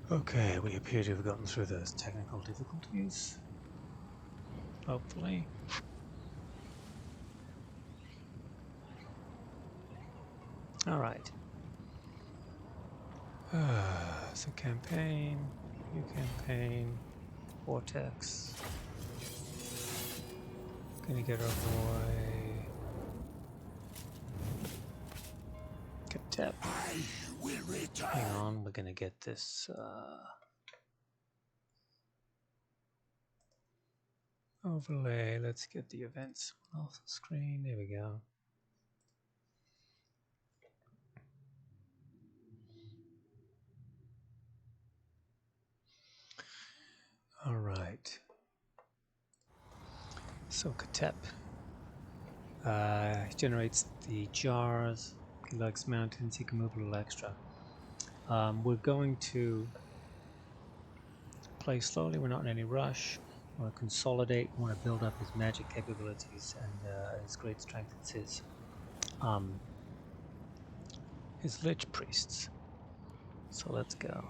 Okay, we appear to have gotten through those technical difficulties. Hopefully. Alright. So campaign, new campaign, Vortex. Gonna get our boy Khatep. Hang on, we're gonna get this overlay. Let's get the events off the screen. There we go. All right. So Khatep he generates the jars. He likes mountains. He can move a little extra. We're going to play slowly. We're not in any rush. We want to consolidate. We want to build up his magic capabilities and his great strength. It's his lich priests. So let's go.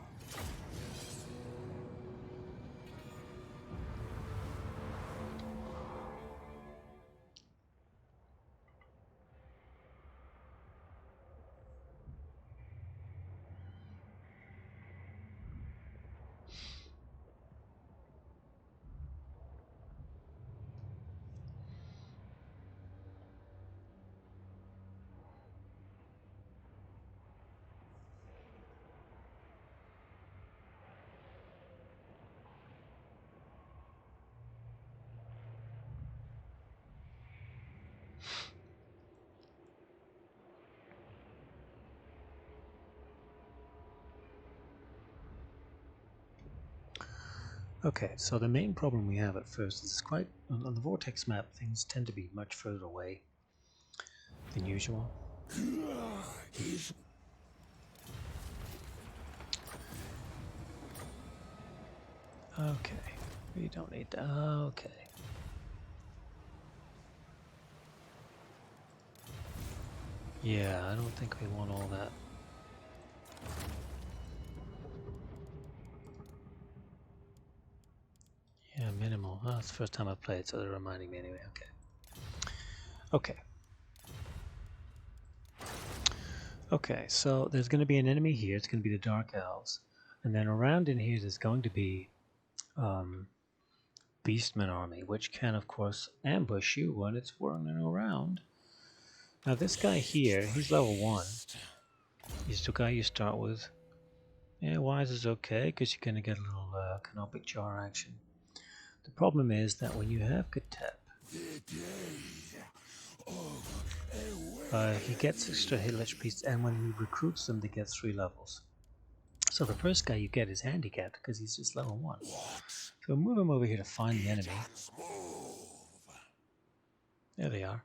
Okay, so the main problem we have at first is quite on the Vortex map. Things tend to be much further away than usual. Okay, we don't need that. Okay. Yeah, I don't think we want all that. Yeah, minimal. Oh, it's the first time I've played, so they're reminding me anyway. Okay. Okay. Okay, so there's going to be an enemy here. It's going to be the Dark Elves. And then around in here there's going to be Beastman army, which can, of course, ambush you when it's running around. Now this guy here, he's level 1. He's the guy you start with. Yeah, Wise is okay, because you're going to get a little canopic jar action. The problem is that when you have Khatep, he gets extra hit lich priests, and when he recruits them, they get 3 levels. So the first guy you get is handicapped because he's just level 1. So we'll move him over here to find the enemy. There they are.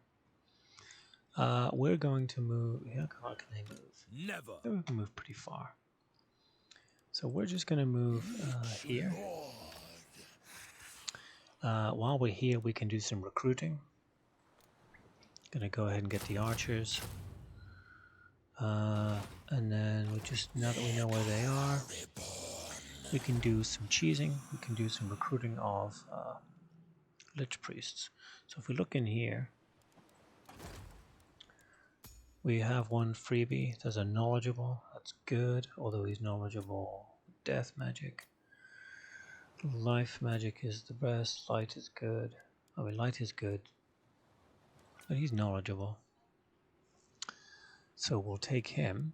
We're going to move. How far can they move? Never. They can move pretty far. So we're just going to move here. While we're here, we can do some recruiting. Gonna go ahead and get the archers. And then we just, now that we know where they are, we can do some cheesing. We can do some recruiting of lich priests. So if we look in here, we have one freebie. There's a knowledgeable. That's good, although he's knowledgeable death magic. Life magic is the best. Light is good. I mean, light is good, but he's knowledgeable. So we'll take him.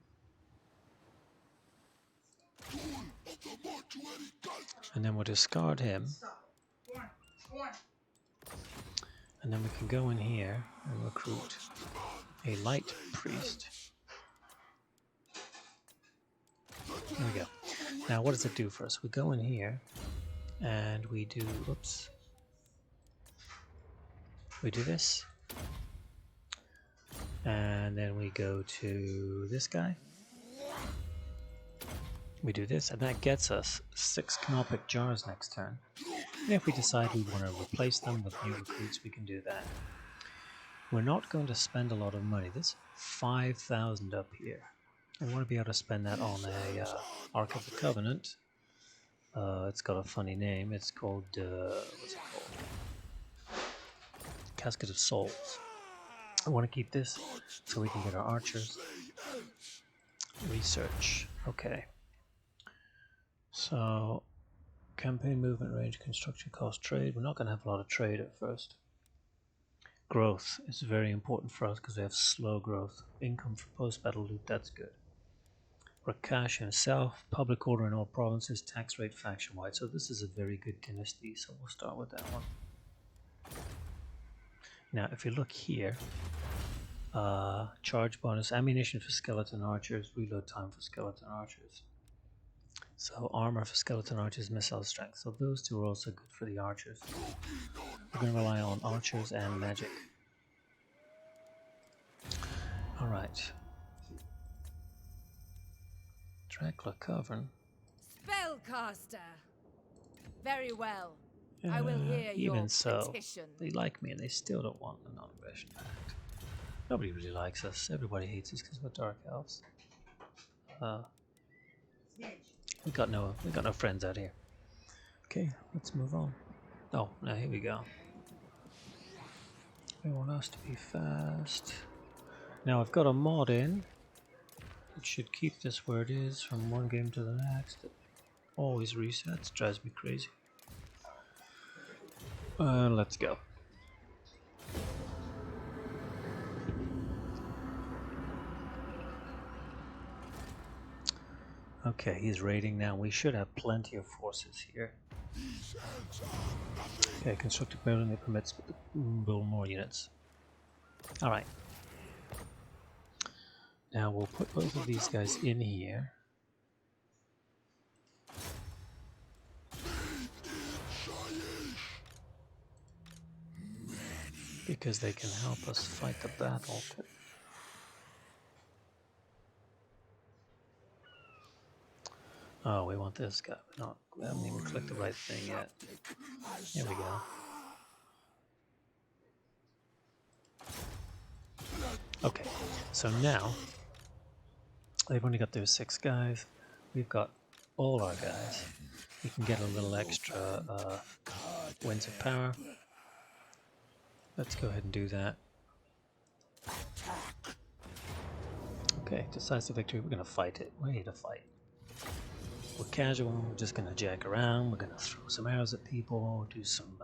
And then we'll discard him. And then we can go in here and recruit a light priest. There we go. Now what does it do for us? We go in here and we do, oops. We do this. And then we go to this guy. We do this, and that gets us 6 canopic jars next turn. And if we decide we want to replace them with new recruits, we can do that. We're not going to spend a lot of money. There's 5,000 up here. I want to be able to spend that on a Ark of the Covenant. It's got a funny name. It's called, what's it called? Casket of Souls. I want to keep this so we can get our archers. Research. Okay. So, campaign movement range, construction cost, trade. We're not going to have a lot of trade at first. Growth is very important for us because we have slow growth. Income for post-battle loot, that's good. Rakash himself, public order in all provinces, tax rate faction-wide. So this is a very good dynasty, so we'll start with that one. Now, if you look here, charge bonus, ammunition for skeleton archers, reload time for skeleton archers. So armor for skeleton archers, missile strength. So those two are also good for the archers. We're going to rely on archers and magic. Alright. Dracula Cavern. Spellcaster. Very well. I will hear even your so, petition. they like me and they still don't want the non-aggression pact. Nobody really likes us. Everybody hates us because we're dark elves. We got no friends out here. Okay, let's move on. Oh, now here we go. They want us to be fast. Now I've got a mod in. It should keep this where it is from one game to the next. It always resets, drives me crazy. Let's go. Okay, he's raiding now. We should have plenty of forces here. Okay, construct a building that permits build more units. Alright. Now we'll put both of these guys in here. Because they can help us fight the battle. Oh, we want this guy. We haven't even clicked the right thing yet. Here we go. Okay, so now they've only got their 6 guys. We've got all our guys. We can get a little extra winds of power. Let's go ahead and do that. Okay, decisive victory. We're going to fight it. We're here to fight. We're casual. We're just going to jack around. We're going to throw some arrows at people. Do some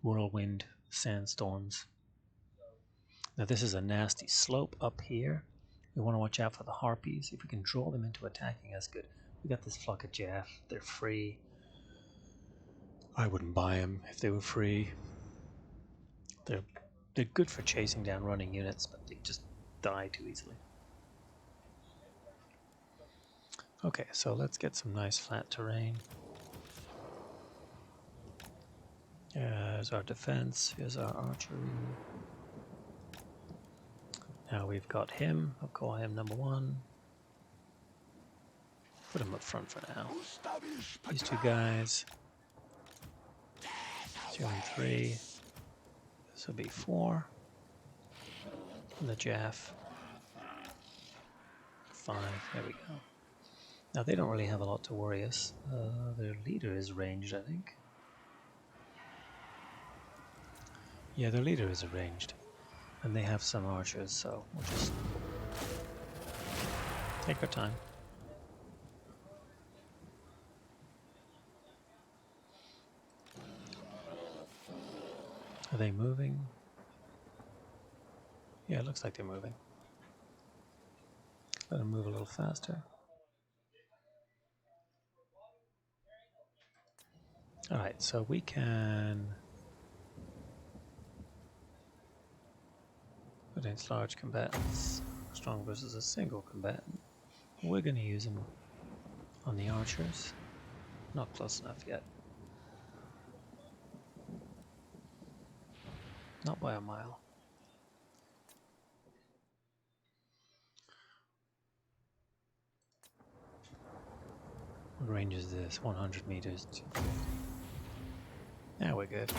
whirlwind sandstorms. Now this is a nasty slope up here. We want to watch out for the harpies. If we can draw them into attacking us, good. We got this flock of Jaff. They're free. I wouldn't buy them if they were free. They're good for chasing down running units, but they just die too easily. Okay, so let's get some nice flat terrain. Here's our defense. Here's our archery. Now we've got him. I'll call him number 1. Put him up front for now. These 2 guys. 2 and 3. This will be 4. And the Jaff. 5. There we go. Now they don't really have a lot to worry us. Their leader is ranged, I think. Yeah, their leader is ranged. And they have some archers, so we'll just take our time. Are they moving? Yeah, it looks like they're moving. Let them move a little faster. Alright, so we can against large combatants, strong versus a single combatant. We're going to use them on the archers. Not close enough yet. Not by a mile. What range is this? 100 meters. 250. Yeah, we're good.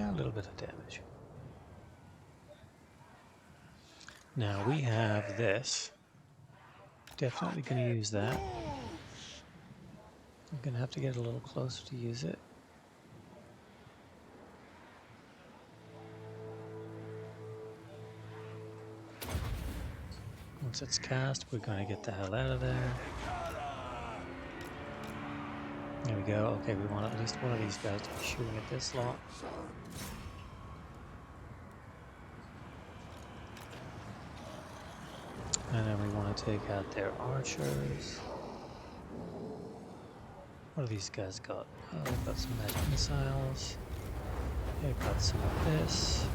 Yeah, a little bit of damage. Now we have this. Definitely going to use that. I'm going to have to get a little closer to use it. Once it's cast, we're going to get the hell out of there. There we go. Okay, we want at least one of these guys to be shooting at this lot. And then we want to take out their archers. What do these guys got? Oh, they've got some magic missiles. They've got some of this.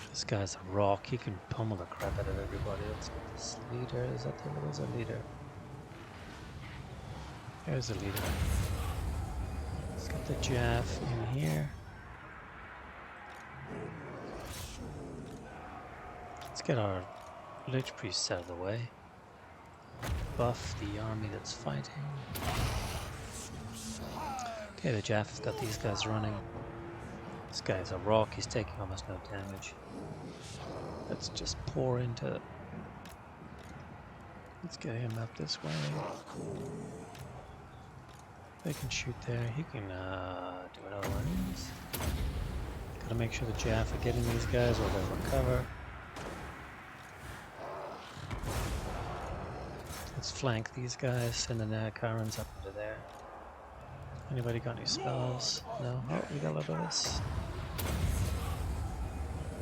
This guy's a rock. He can pummel the crap out of everybody. Let's get this leader. Is that the where's the leader? There's the leader. Let's get the Jaff in here. Let's get our Lich Priests out of the way. Buff the army that's fighting. Okay, the Jaff has got these guys running. This guy's a rock, he's taking almost no damage. Let's just pour into it. Let's get him up this way. They can shoot there. He can do another one of these. Gotta make sure the Jaff are getting these guys or they'll recover. Let's flank these guys, send the Karens up into there. Anybody got any spells? No? Oh, we got a little bit of this.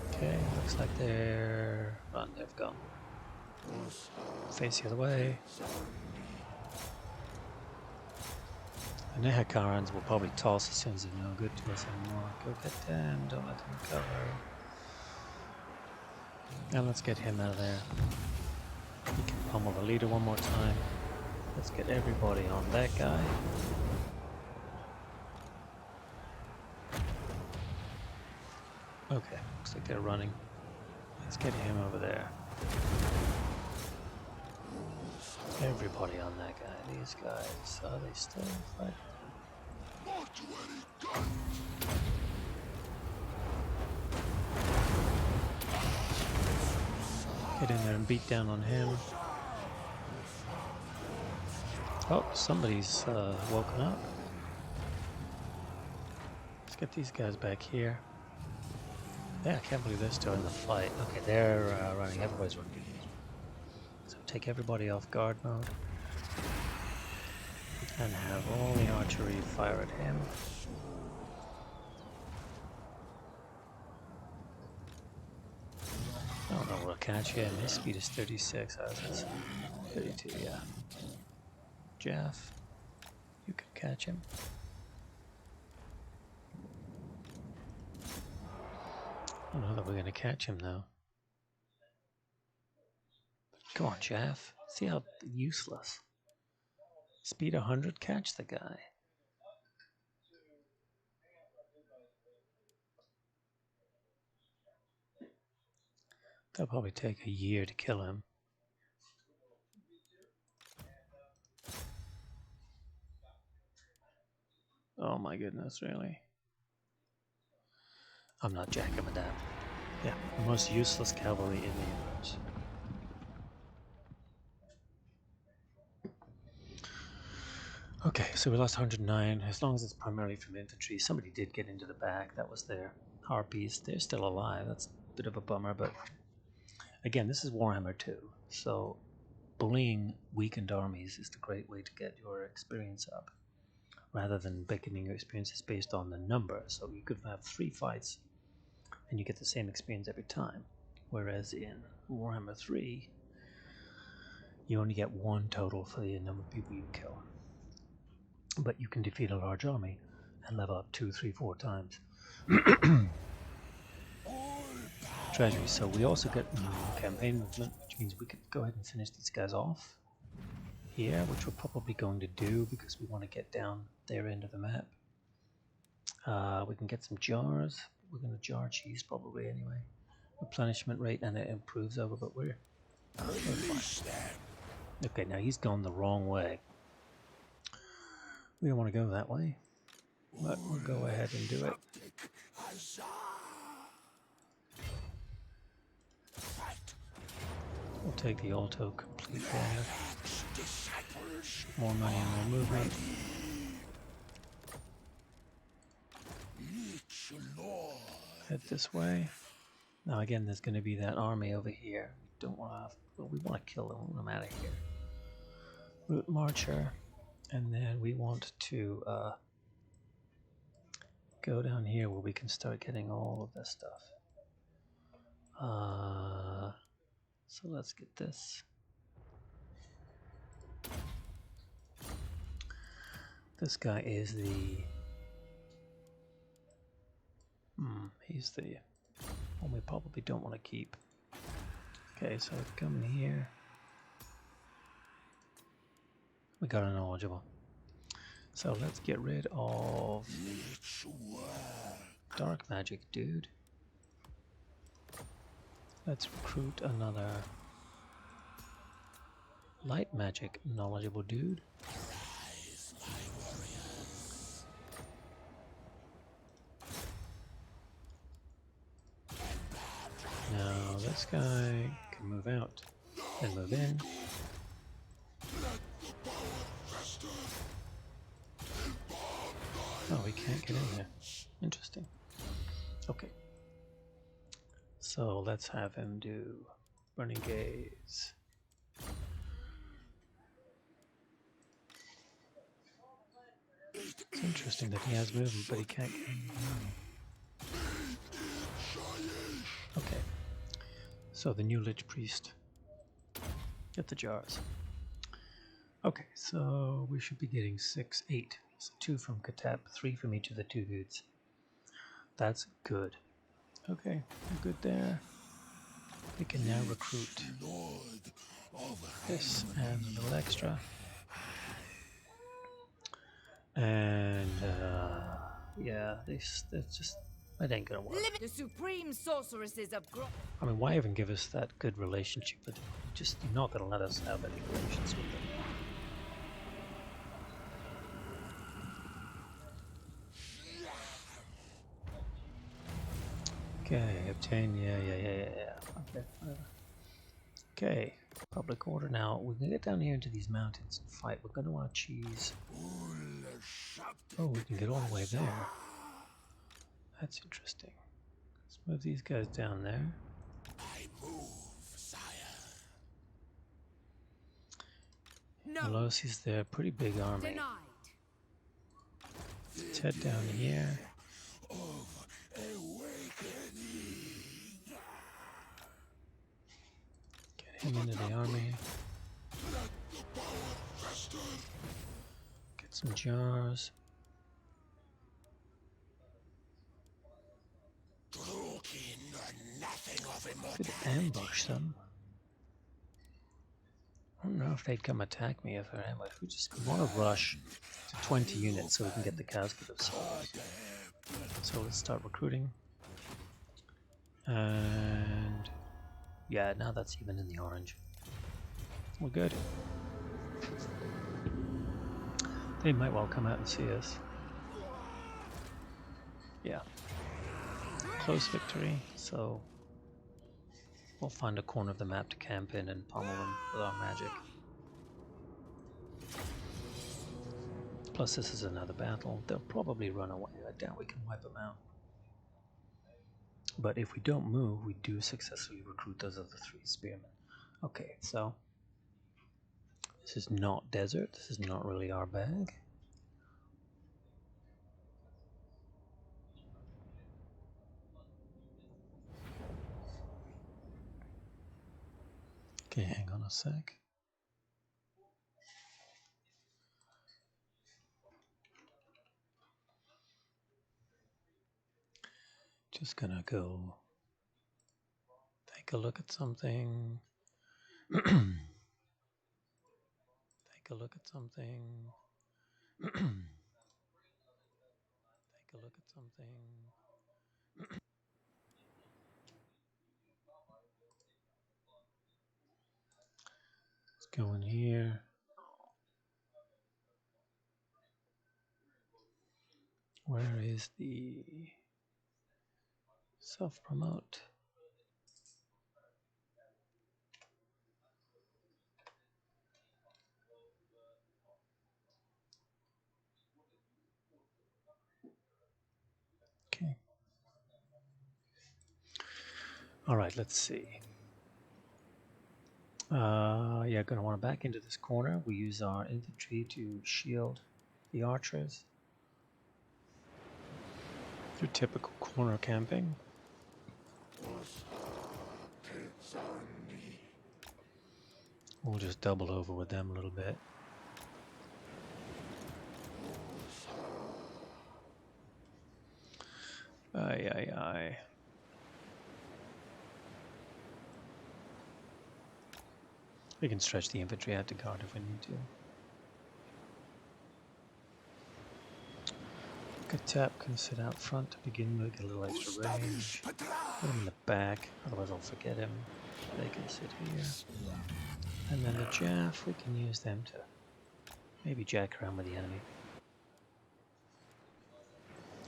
Okay, looks like they're... Run, they've gone. Face the other way. The Nehakarans will probably toss as soon as they're no good to us anymore. Go get them, don't let them recover. And let's get him out of there. He can pummel the leader one more time. Let's get everybody on that guy. Okay, looks like they're running. Let's get him over there. Everybody on that guy. These guys, are they still fighting? Get in there and beat down on him. Oh, somebody's woken up. Let's get these guys back here. Yeah, I can't believe they're still in the fight. Okay, they're running. Everybody's running. So take everybody off guard mode. And have all the archery fire at him. I don't know what'll catch him. His speed is 36. Ours is 32, yeah. Jaff, you can catch him. I don't know that we're going to catch him, though. Go on, Jaff. See how useless. Speed 100, catch the guy. That'll probably take a year to kill him. Oh my goodness, really? I'm not jacking with that. Yeah, the most useless cavalry in the universe. Okay, so we lost 109. As long as it's primarily from infantry. Somebody did get into the back. That was their harpies. They're still alive. That's a bit of a bummer, but again, this is Warhammer 2. So bullying weakened armies is the great way to get your experience up, rather than getting your experiences based on the number. So you could have 3 fights and you get the same experience every time. Whereas in Warhammer 3, you only get 1 total for the number of people you kill. But you can defeat a large army and level up 2, 3, 4 times. Treasury. So we also get campaign movement, which means we could go ahead and finish these guys off here, which we're probably going to do because we want to get down their end of the map. We can get some jars. We're going to jar cheese probably anyway. Replenishment rate, and it improves over, but we're fine. Okay, now he's gone the wrong way. We don't want to go that way, but we'll go ahead and do it. We'll take the auto complete there. More money and more movement. Head this way. Now again, there's going to be that army over here. We don't want to have, well, we want to kill them. We want them out of here. Route Marcher. And then we want to go down here where we can start getting all of this stuff. So let's get this. This guy is the... he's the one we probably don't want to keep. Okay, so come in here. We got a knowledgeable. So let's get rid of dark magic dude. Let's recruit another light magic knowledgeable dude. Now this guy can move out and move in. Oh, we can't get in there. Interesting. Okay. So let's have him do Burning Gaze. It's interesting that he has movement, but he can't get in. Okay. So the new Lich Priest. Get the jars. Okay, so we should be getting 6, 8. So 2 from Khatep, 3 from each of the 2 dudes. That's good. Okay, we're good there. We can now recruit this and a little extra. And yeah, that's just, it ain't gonna work. The supreme sorceresses of I mean, why even give us that good relationship with them? Just, you're not gonna let us have any relations with them. Okay, obtain, yeah. Okay, whatever. Okay, public order now. We can get down here into these mountains and fight. We're going to want to cheese. Oh, we can get all the way there. That's interesting. Let's move these guys down there. I move, sire. No. Veloci's there, pretty big army. Denied. Let's head down here. Get him into the army. Get some jars. Could ambush them. I don't know if they'd come attack me if they're ambushed. We want to rush to 20 units so we can get the Casket of Souls. So let's start recruiting. And yeah, now that's even in the orange. We're good. They might well come out and see us. Yeah. Close victory, so we'll find a corner of the map to camp in and pummel them with our magic. Plus this is another battle. They'll probably run away. I doubt we can wipe them out. But if we don't move, we do successfully recruit those other 3 spearmen. Okay, so this is not desert. This is not really our bag. Okay, hang on a sec. Just gonna go take a look at something. Take a look at something. Take a look at something. Let's go in here. Where is the self-promote? Okay. All right, let's see. Yeah, gonna want to back into this corner. We use our infantry to shield the archers. Your typical corner camping. We'll just double over with them a little bit. Aye, aye, aye. We can stretch the infantry out to guard if we need to. Khatep can sit out front to begin with, get a little extra range. Put him in the back, otherwise I'll forget him. They can sit here. And then the Jaff, we can use them to maybe jack around with the enemy.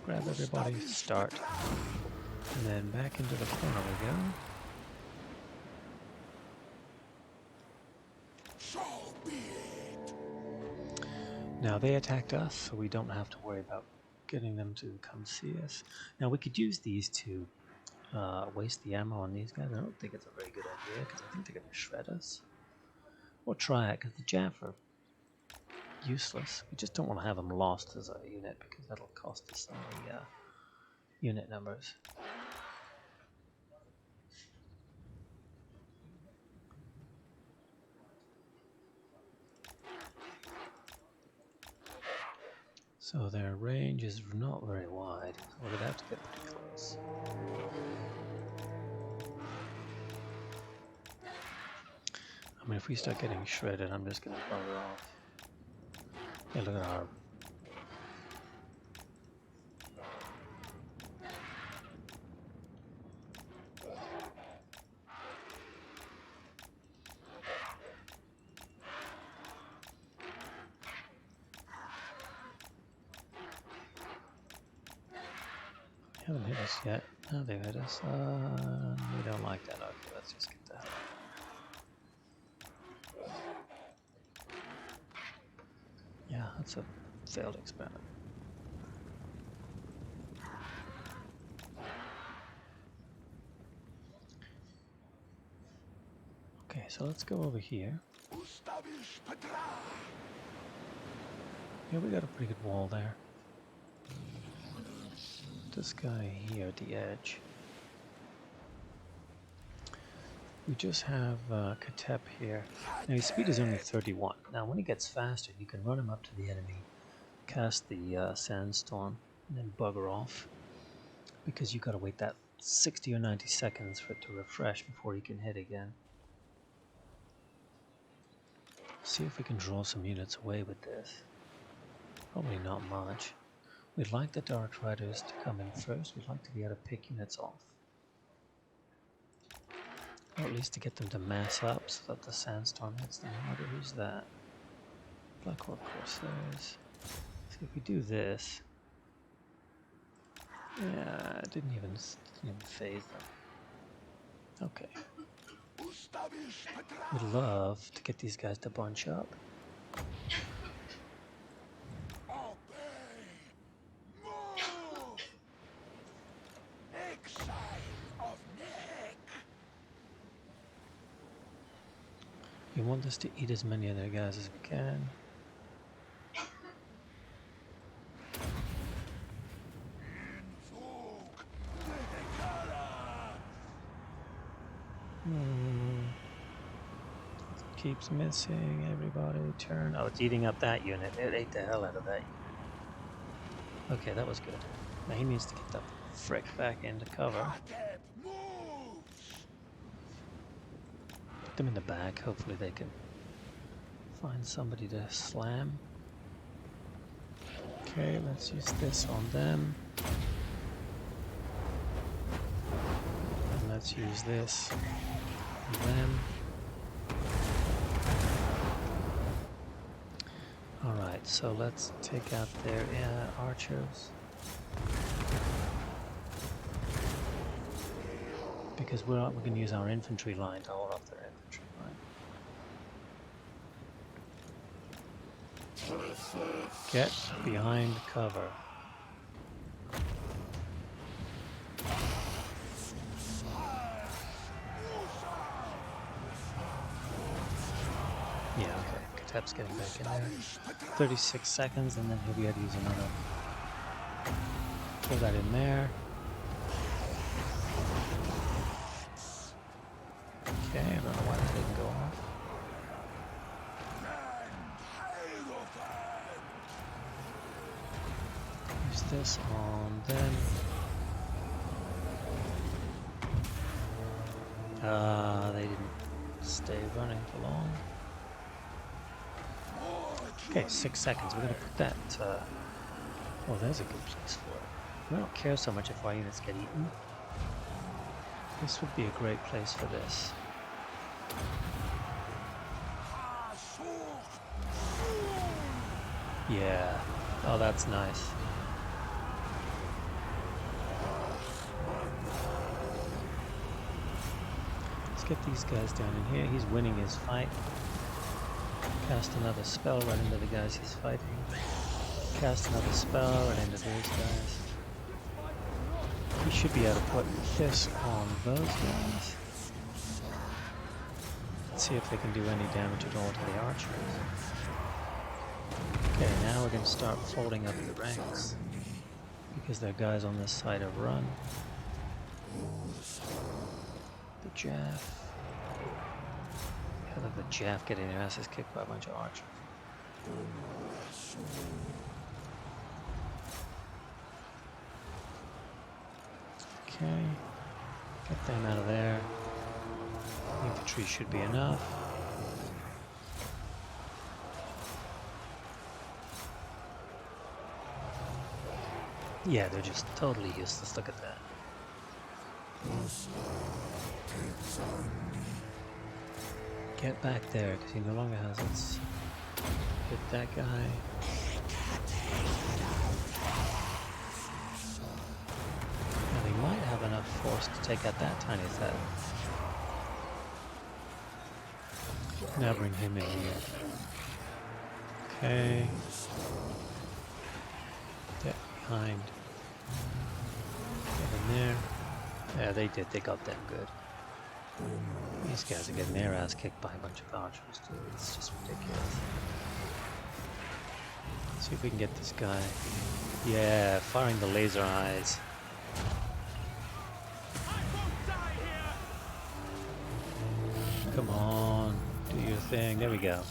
Grab everybody, start. And then back into the corner we go. Now they attacked us, so we don't have to worry about getting them to come see us. Now we could use these to waste the ammo on these guys. I don't think it's a very good idea, because I think they're going to shred us. Or try it, because the Jaff are useless. We just don't want to have them lost as a unit, because that'll cost us some of the unit numbers. So their range is not very wide, so we're going to have to get pretty close. I mean, if we start getting shredded, I'm just going to bugger off. Yeah, look at our... They haven't hit us yet. No, they've hit us. We don't like that. Okay, let's just get that. Yeah, that's a failed experiment. Okay, so let's go over here. Yeah, we got a pretty good wall there. This guy here at the edge. We just have Khatep here. Now his speed is only 31. Now when he gets faster, you can run him up to the enemy, cast the sandstorm, and then bugger off. Because you gotta wait that 60 or 90 seconds for it to refresh before he can hit again. See if we can draw some units away with this. Probably not much. We'd like the Dark Riders to come in first. We'd like to be able to pick units off. Or at least to get them to mass up so that the sandstorm hits them harder. Who's that? Black Hawk Corsairs. See if we do this. Yeah, it didn't even phase them. Okay. We'd love to get these guys to bunch up. We want us to eat as many of their guys as we can. Keeps missing. Everybody turn. Oh, it's eating up that unit. It ate the hell out of that unit. Okay, that was good. Now he needs to get the frick back into cover. Put them in the back. Hopefully they can find somebody to slam. Okay, let's use this on them. And let's use this on them. Alright, so let's take out their archers. Because we're going to use our infantry line to hold off their infantry, right? Get behind cover. Yeah, okay. Khatep's getting back in there. 36 seconds, and then he'll be able to use another. Throw that in there. Okay, I don't know why that didn't go off. Use this on them. They didn't stay running for long. Okay, 6 seconds. We're going to put that. Oh, there's a good place for it. We don't care so much if our units get eaten. This would be a great place for this. Yeah. Oh, that's nice. Let's get these guys down in here. He's winning his fight. Cast another spell right into the guys he's fighting. Cast another spell right into those guys. We should be able to put this on those guys. Let's see if they can do any damage at all to the archers. Okay, now we're going to start folding up the ranks. Because their guys on this side have run. The Jaff. Yeah, look at the Jaff getting their asses kicked by a bunch of archers. Okay, get them out of there. Infantry should be enough. Yeah, they're just totally useless. Look at that. Get back there, because he no longer has its. Hit that guy. Now they might have enough force to take out that tiny set. Now bring him in here. Okay. Get behind. Get in there. Yeah, they did. They got them good. These guys are getting their ass kicked by a bunch of archers, too. It's just ridiculous. Let's see if we can get this guy. Yeah, firing the laser eyes. Come on, do your thing. There we go.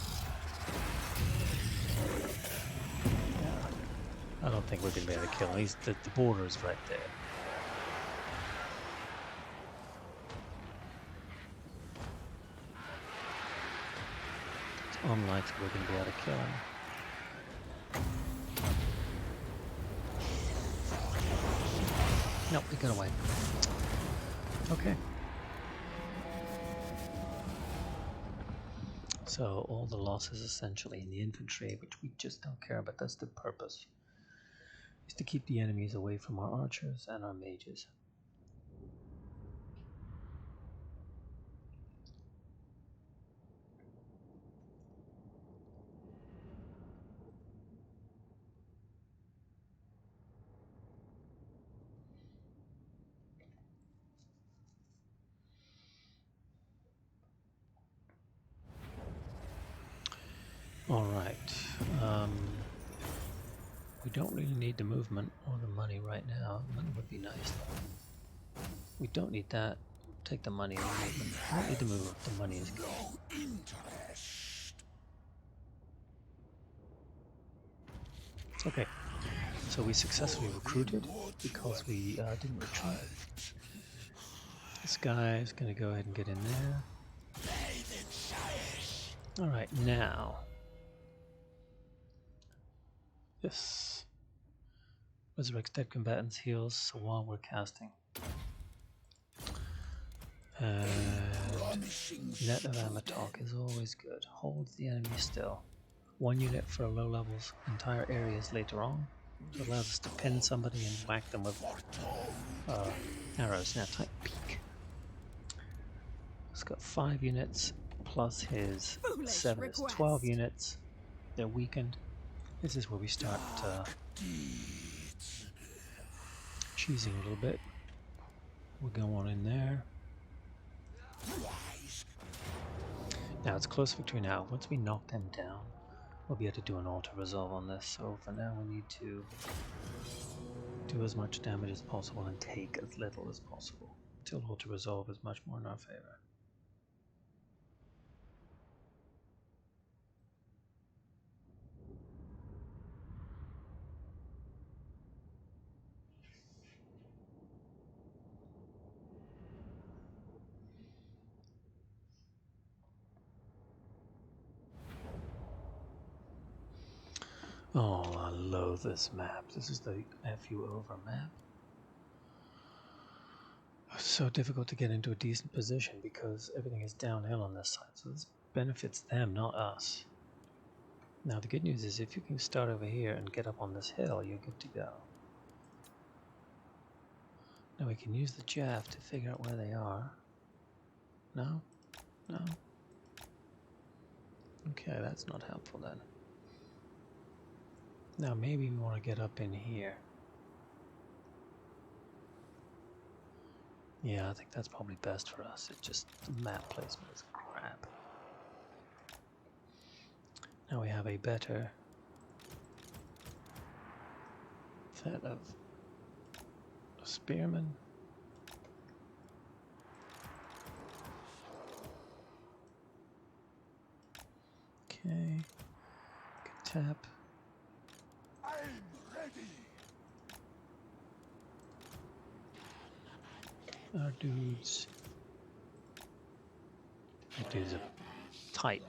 Yeah. I don't think we're going to be able to kill him. The border's right there. It's unlikely we're going to be able to kill him. Nope, we got away. Okay. So all the losses essentially in the infantry, which we just don't care about. That's the purpose. Is to keep the enemies away from our archers and our mages. Alright, we don't really need the movement or the money right now. Money would be nice though. We don't need that. Take the money and the movement. We don't need the movement, the money is good. Okay, so we successfully recruited because we didn't retreat. This guy is going to go ahead and get in there. Alright, now this resurrects dead combatants, heals so while we're casting. And net of ammo talk is always good. Holds the enemy still. 1 unit for low levels, entire areas later on. So it allows us to pin somebody and whack them with arrows. Now type peak. It's got 5 units plus his Foolish 7 is 12 request. units. They're weakened. This is where we start cheesing a little bit. We'll go on in there. Now it's close victory now. Once we knock them down, we'll be able to do an auto-resolve on this. So for now we need to do as much damage as possible and take as little as possible. Until auto-resolve is much more in our favor. Oh, I loathe this map. This is the FU over map. It's so difficult to get into a decent position because everything is downhill on this side. So this benefits them, not us. Now the good news is if you can start over here and get up on this hill, you're good to go. Now we can use the Jaff to figure out where they are. No? No? Okay, that's not helpful then. Now maybe we want to get up in here. Yeah, I think that's probably best for us. It's just the map placement is crap. Now we have a better set of spearmen. Okay, Khatep. I'm ready. Our dudes. Our dudes are tight.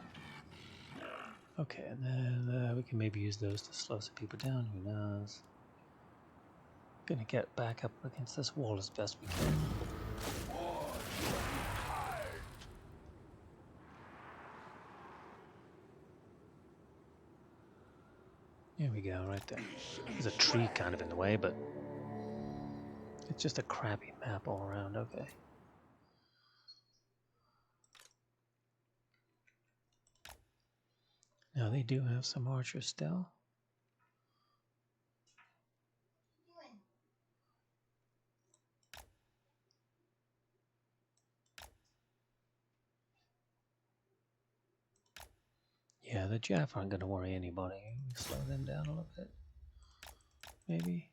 Okay, and then we can maybe use those to slow some people down. Who knows? Gonna get back up against this wall as best we can. Here we go, right there. There's a tree kind of in the way, but it's just a crappy map all around. Okay. Now they do have some archers still. Yeah, the Jaff aren't going to worry anybody. Slow them down a little bit. Maybe.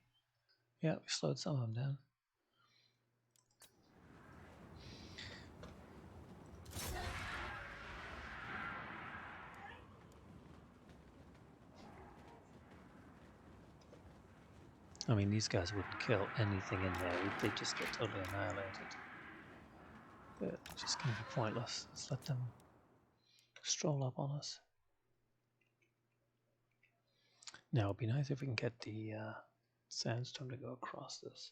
Yeah, we slowed some of them down. I mean, these guys wouldn't kill anything in there. They'd just get totally annihilated. But it's just going to be pointless. Let's let them stroll up on us. Now, it'd be nice if we can get the sandstorm to go across this.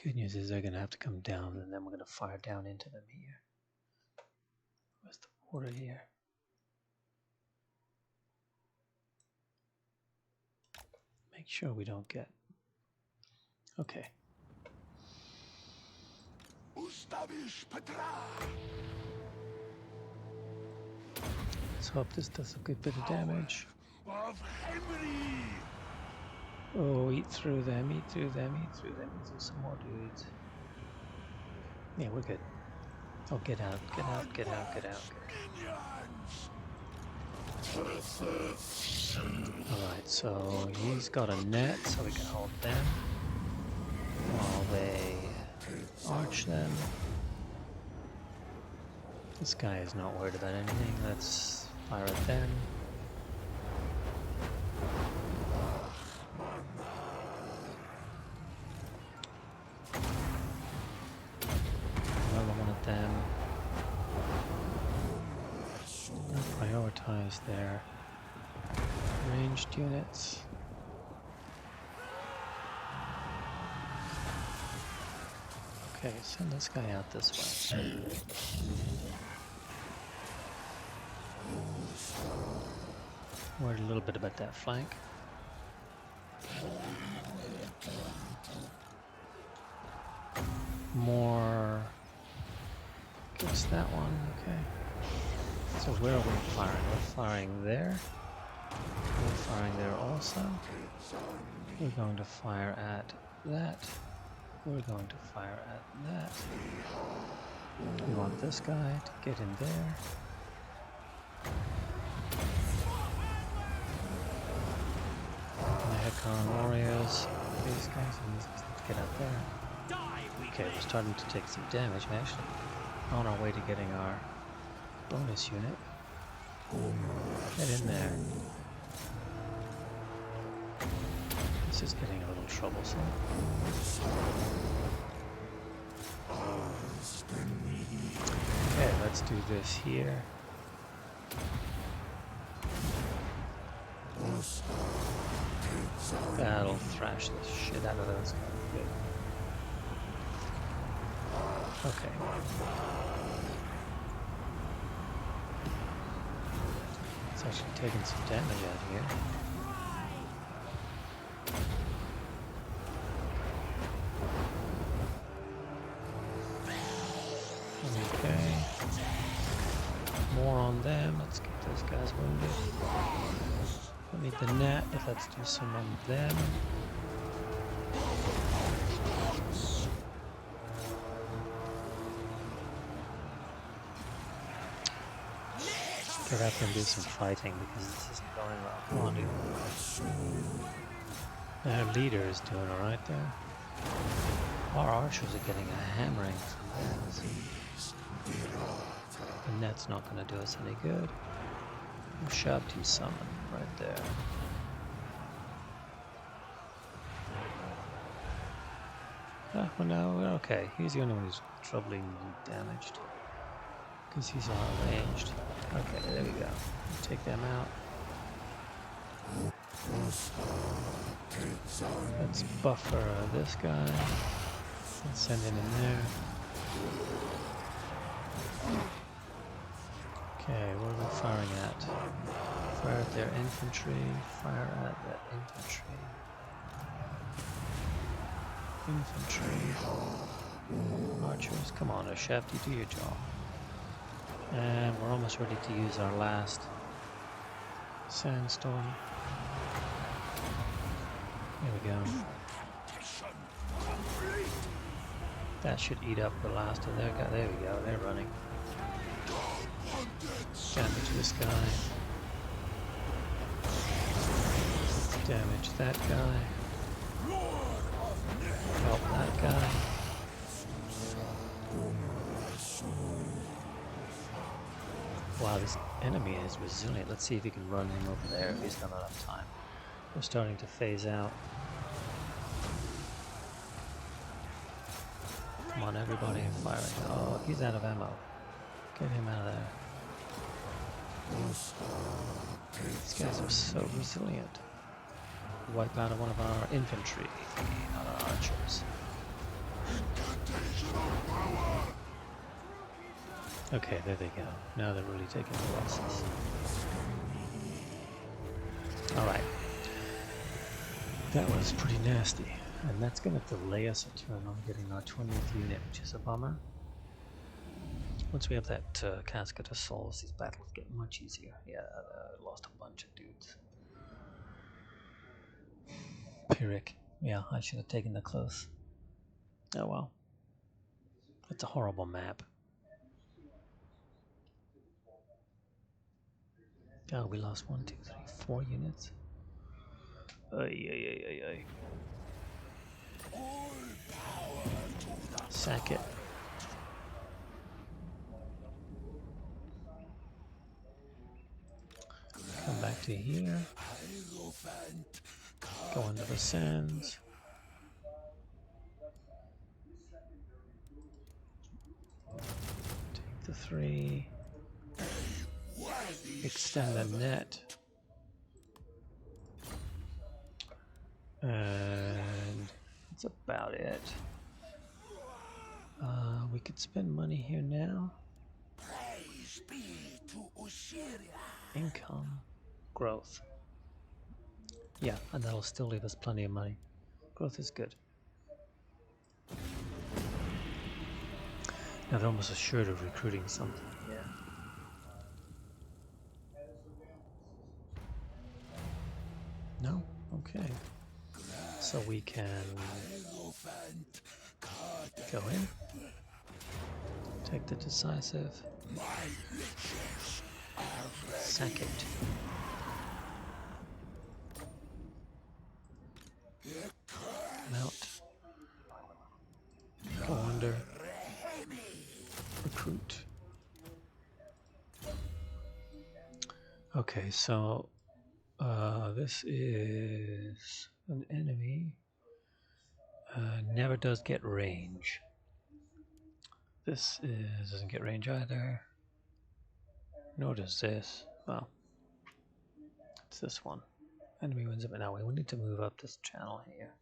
Good news is they're going to have to come down, and then we're going to fire down into them here. Where's the water here? Make sure we don't get... Okay. Let's hope this does a good bit of damage. Oh, eat through them, eat through them, eat through them, eat through some more dudes. Yeah, we're good. Oh, get out, get out, get out, get out. Alright, so he's got a net, so we can hold them while they arch them. This guy is not worried about anything. Let's fire at them. Another one at them. I'll prioritize their ranged units. Okay, send this guy out this way. Worried a little bit about that flank. More gets that one, okay. So where are we firing? We're firing there. We're firing there also. We're going to fire at that. We're going to fire at that. We want this guy to get in there. And the Hecaron warriors. These guys need to get out there. Okay, we're starting to take some damage actually. On our way to getting our bonus unit. Get in there. This is getting a little troublesome. Okay, let's do this here. That'll thrash the shit out of those guys. Good. Okay. It's actually taking some damage out here. Okay. More on them. Let's get those guys wounded. Don't need the net, but let's do some on them. Get up and do some fighting because this isn't going well. Come on, dude. Their leader is doing alright there. Our archers are getting a hammering from that. The net's not going to do us any good. Shoved you summon right there. Ah, well, no, okay. He's the only one who's troubling damaged. Because he's not ranged. Okay, there we go. Take them out. Let's buffer this guy. Let's send him in there. Okay, what are we firing at? Fire at their infantry. Fire at that infantry. Infantry. Archers, come on, Shafty, do your job. And we're almost ready to use our last sandstorm. There we go. That should eat up the last of their guy. There we go, they're running. Damage this guy. Damage that guy. Help that guy. Wow, this enemy is resilient. Let's see if we can run him over there if he's got enough time. We're starting to phase out. Come on, everybody, firing. Oh, he's out of ammo. Get him out of there. These guys are so resilient. Wipe out one of our infantry, not our archers. Okay, there they go. Now they're really taking the losses. Alright. That was pretty nasty. And that's going to delay us a turn on getting our 20th unit, which is a bummer. Once we have that casket of souls, these battles get much easier. Yeah, I lost a bunch of dudes. Pyrrhic. Yeah, I should have taken the close. Oh well. It's a horrible map. Oh, we lost 1, 2, 3, 4 units. Ay. Sack it. Come back to here. Go into the sands. Take the 3. Extend the net. And that's about it. We could spend money here now. Income. growth. Yeah, and that'll still leave us plenty of money. Growth is good. Now they're almost assured of recruiting something here. No? Okay. So we can go in, take the decisive, sack it. Mount. Go under. Recruit. Okay, so this is an enemy. Never does get range. This doesn't get range either. Nor does this. Well, it's this one. Enemy wins it, but now we need to move up this channel here.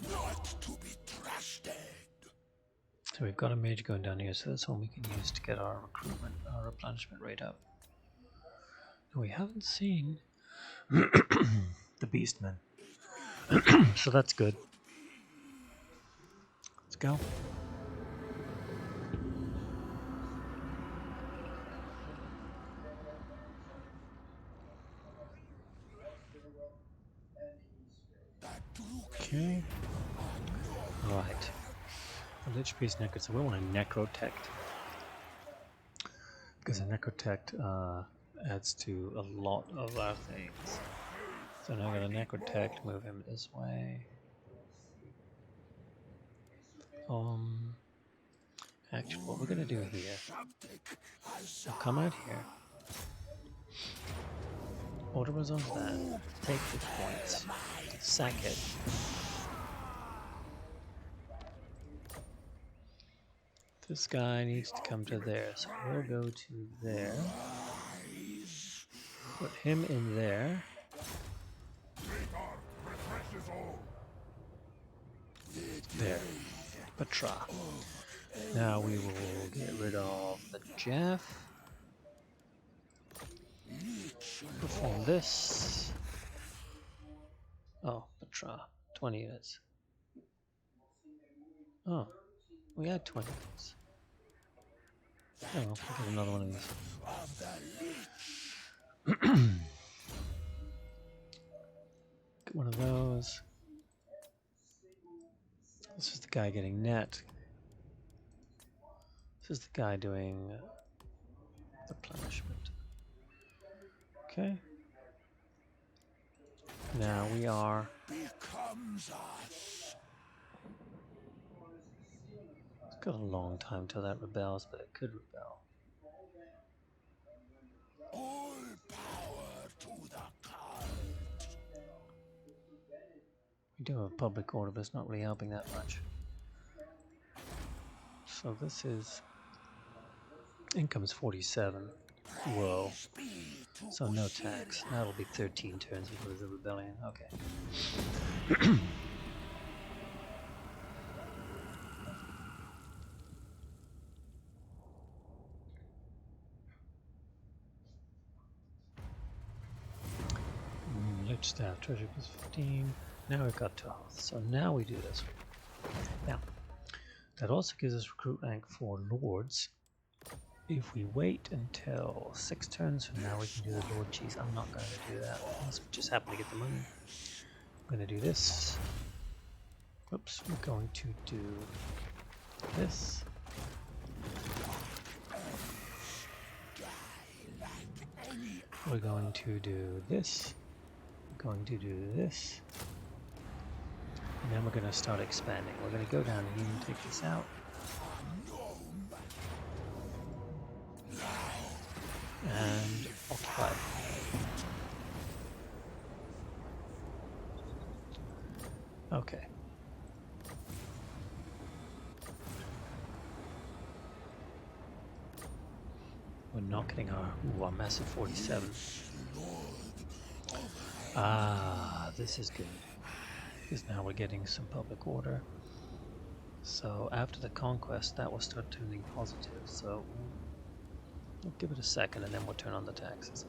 Not to be trusted. So we've got a mage going down here, so that's one we can use to get our recruitment, our replenishment rate up. We haven't seen the beastmen, so that's good. Let's go. Okay. Right. The Lich Priest Necro, so we want a Necrotect. Because a Necrotect adds to a lot of our things. So now I've got a Necrotect, move him this way. Actually, what we're going to do here, we'll come out here. Order was on that. Take the points. Sack it. This guy needs to come to there, so we'll go to there. Put him in there. There. Petra. Now we will get rid of the Jeff. Perform this. Oh, Petra. 20 units. Oh, we had 20 units. Oh, well, we'll get another one of these. Get one of those. This is the guy getting net. This is the guy doing replenishment. Okay. Now we are. It's got a long time till that rebels, but it could rebel. All power to the cult. We do have a public order, but it's not really helping that much. So this is income is 47. Whoa. So no tax. That'll be 13 turns before there's a rebellion. Okay. Lich staff, treasure plus 15. Now we've got 12. So now we do this. Now, that also gives us recruit rank for lords. If we wait until 6 turns from now, we can do the Lord Cheese. I'm not going to do that unless we just happen to get the money. I'm going to do this. Oops, we're going to do this. We're going to do this. We're going to do this. And then we're going to start expanding. We're going to go down here and take this out. And occupy. Okay. We're not getting our massive 47. Ah, this is good. Because now we're getting some public order. So after the conquest, that will start turning positive. So We'll give it a second and then we'll turn on the taxes.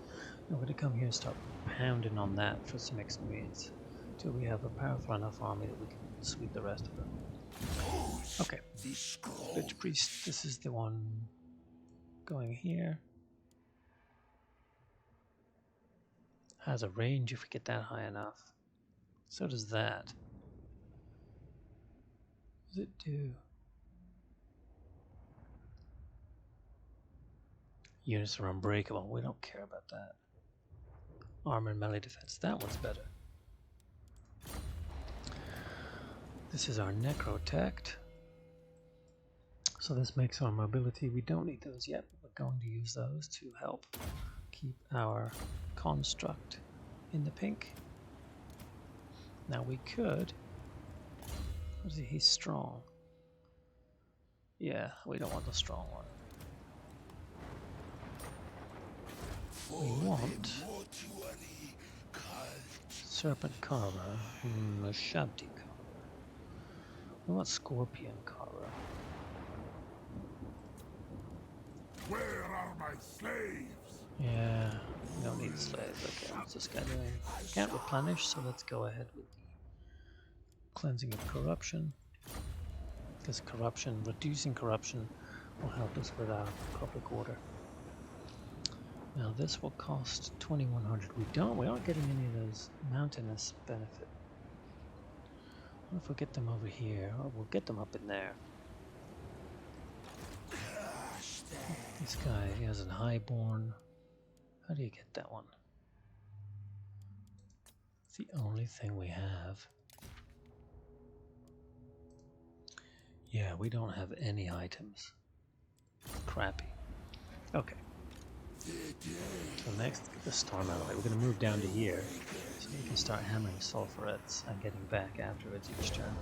Now we're going to come here and start pounding on that for some experience till we have a powerful enough army that we can sweep the rest of them. Okay, Lich Priest, this is the one going here. Has a range if we get that high enough. So does that. What does it do? Units are unbreakable. We don't care about that. Armor and melee defense. That one's better. This is our Necrotect. So this makes our mobility. We don't need those yet, but we're going to use those to help keep our construct in the pink. Now we could. What is he? He's strong. Yeah, we don't want the strong one. We want Serpent Carver, Shabdi Carver. We want Scorpion Carver. Where are my slaves? Yeah, we don't need slaves. Okay, what's this guy doing? Can't replenish, so let's go ahead with the cleansing of corruption. Because corruption, reducing corruption, will help us with our public order. Now this will cost 2100. We aren't getting any of those mountainous benefit. What if we get them over here? Oh, we'll get them up in there. This guy, he has a highborn. How do you get that one? It's the only thing we have. Yeah, we don't have any items. Crappy. Okay. So next, get the storm out of the way. We're going to move down to here, so we can start hammering sulphurettes and getting back afterwards each turn.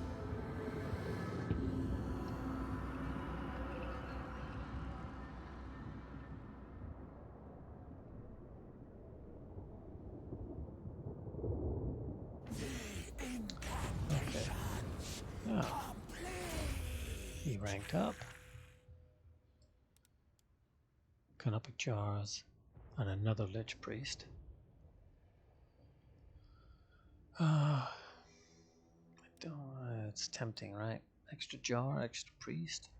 Okay. Oh. He ranked up. Canopic jars and another Lich Priest. It's tempting, right? Extra jar, extra priest.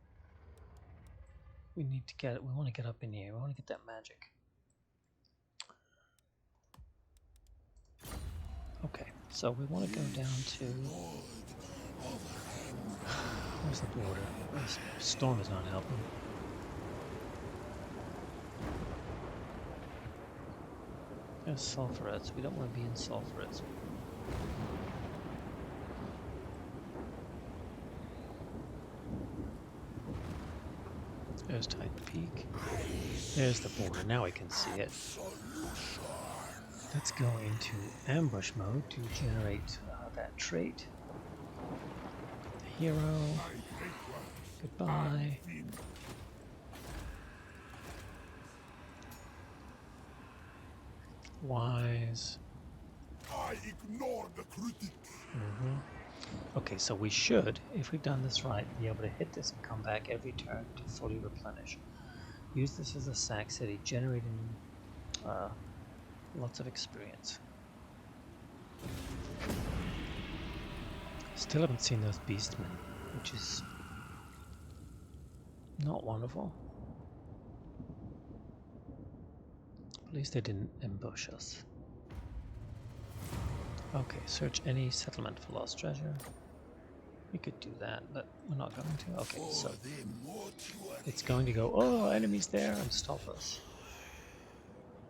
We need to get it. We want to get up in here. We want to get that magic. Okay, so we want to go down to. Where's the border? This storm is not helping. There's sulphurettes. We don't want to be in sulphurettes. There's Titan Peak. There's the border. Now we can see it. Let's go into ambush mode to generate that trait. Hero. Goodbye. Wise. I ignore the critics. Okay, so we should, if we've done this right, be able to hit this and come back every turn to fully replenish. Use this as a sack city, generating lots of experience. Still haven't seen those beastmen, which is not wonderful. At least they didn't ambush us. Okay, search any settlement for lost treasure. We could do that, but we're not going to. Okay, so it's going to go, oh, enemies there, and stop us.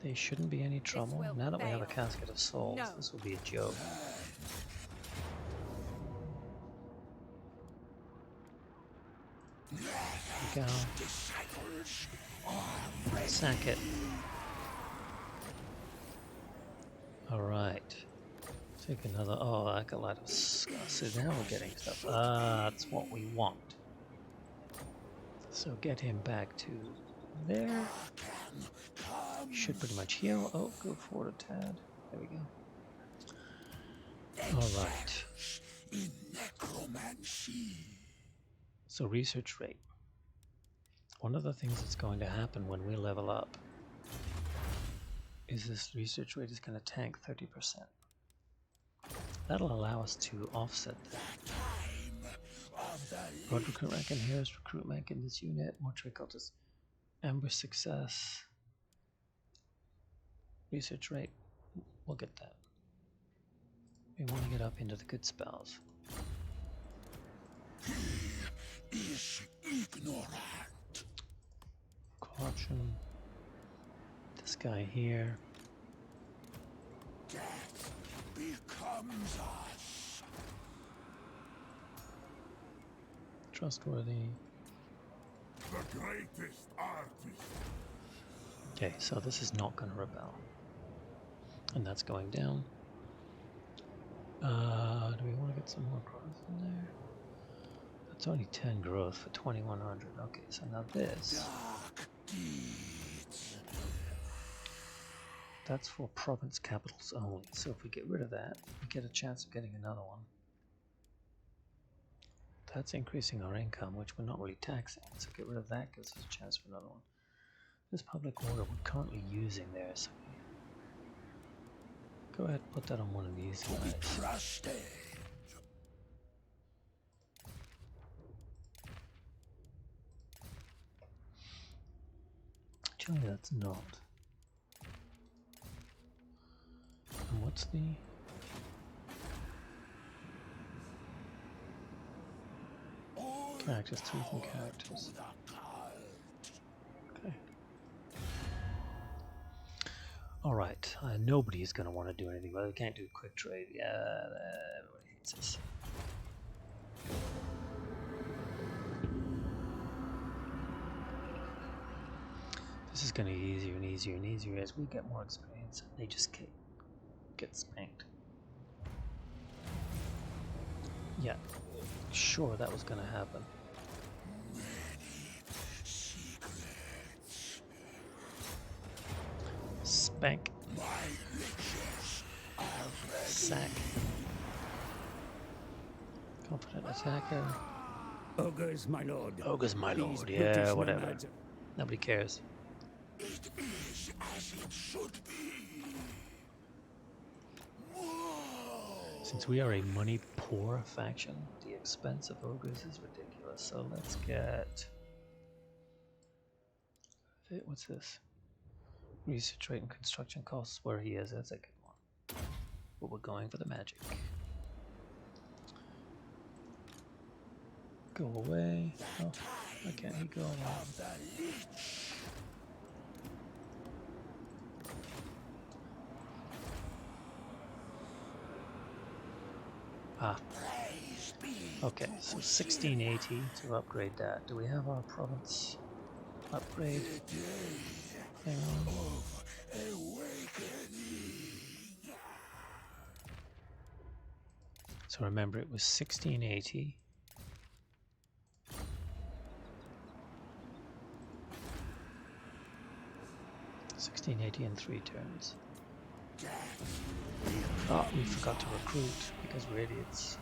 They shouldn't be any trouble. Now that we have a casket of souls, this will be a joke. There we go. Sack it. Alright. Take another. Oh, I got a lot of stuff. So now we're getting stuff. That's what we want. So get him back to there. Should pretty much heal. Oh, go forward a tad. There we go. Alright. So research rate. One of the things that's going to happen when we level up is this research rate is going to tank 30%. That'll allow us to offset that. Broad recruit rank and heroes recruit rank in this unit. More difficulties. Ambush success. Research rate. We'll get that. We want to get up into the good spells. He is ignorant. Corruption. This guy here. Death becomes us. Trustworthy. The greatest artist. Okay, so this is not going to rebel. And that's going down. Do we want to get some more growth in there? That's only 10 growth for 2100. Okay, so now this. Dark deeds. That's for province capitals only. So if we get rid of that, we get a chance of getting another one. That's increasing our income, which we're not really taxing. So get rid of that, gives us a chance for another one. This public order we're currently using there, so go ahead and put that on one of these guys. Trusted. Actually, that's not. And what's the... Characters, 3 from characters. Okay. Alright, nobody's going to want to do anything, but we can't do quick trade. Yeah, everybody hates us. This is going to be easier and easier and easier as we get more experience. They just get spanked. Yeah, sure that was going to happen. Spank. Sack. Confident attacker. Ogres, my lord. Ogres, my These lord. British Yeah, whatever. nomads- Nobody cares. It is as it should be. Since we are a money poor faction, the expense of ogres is ridiculous. So let's get... What's this? Research rate and construction costs where he is. That's a good one. But we're going for the magic. Go away. Oh, why can't he go away? Ah. Okay, so 1680 to upgrade that. Do we have our province upgrade thing on? So remember, it was 1680. In 3 turns. Oh, we forgot to recruit because we're idiots.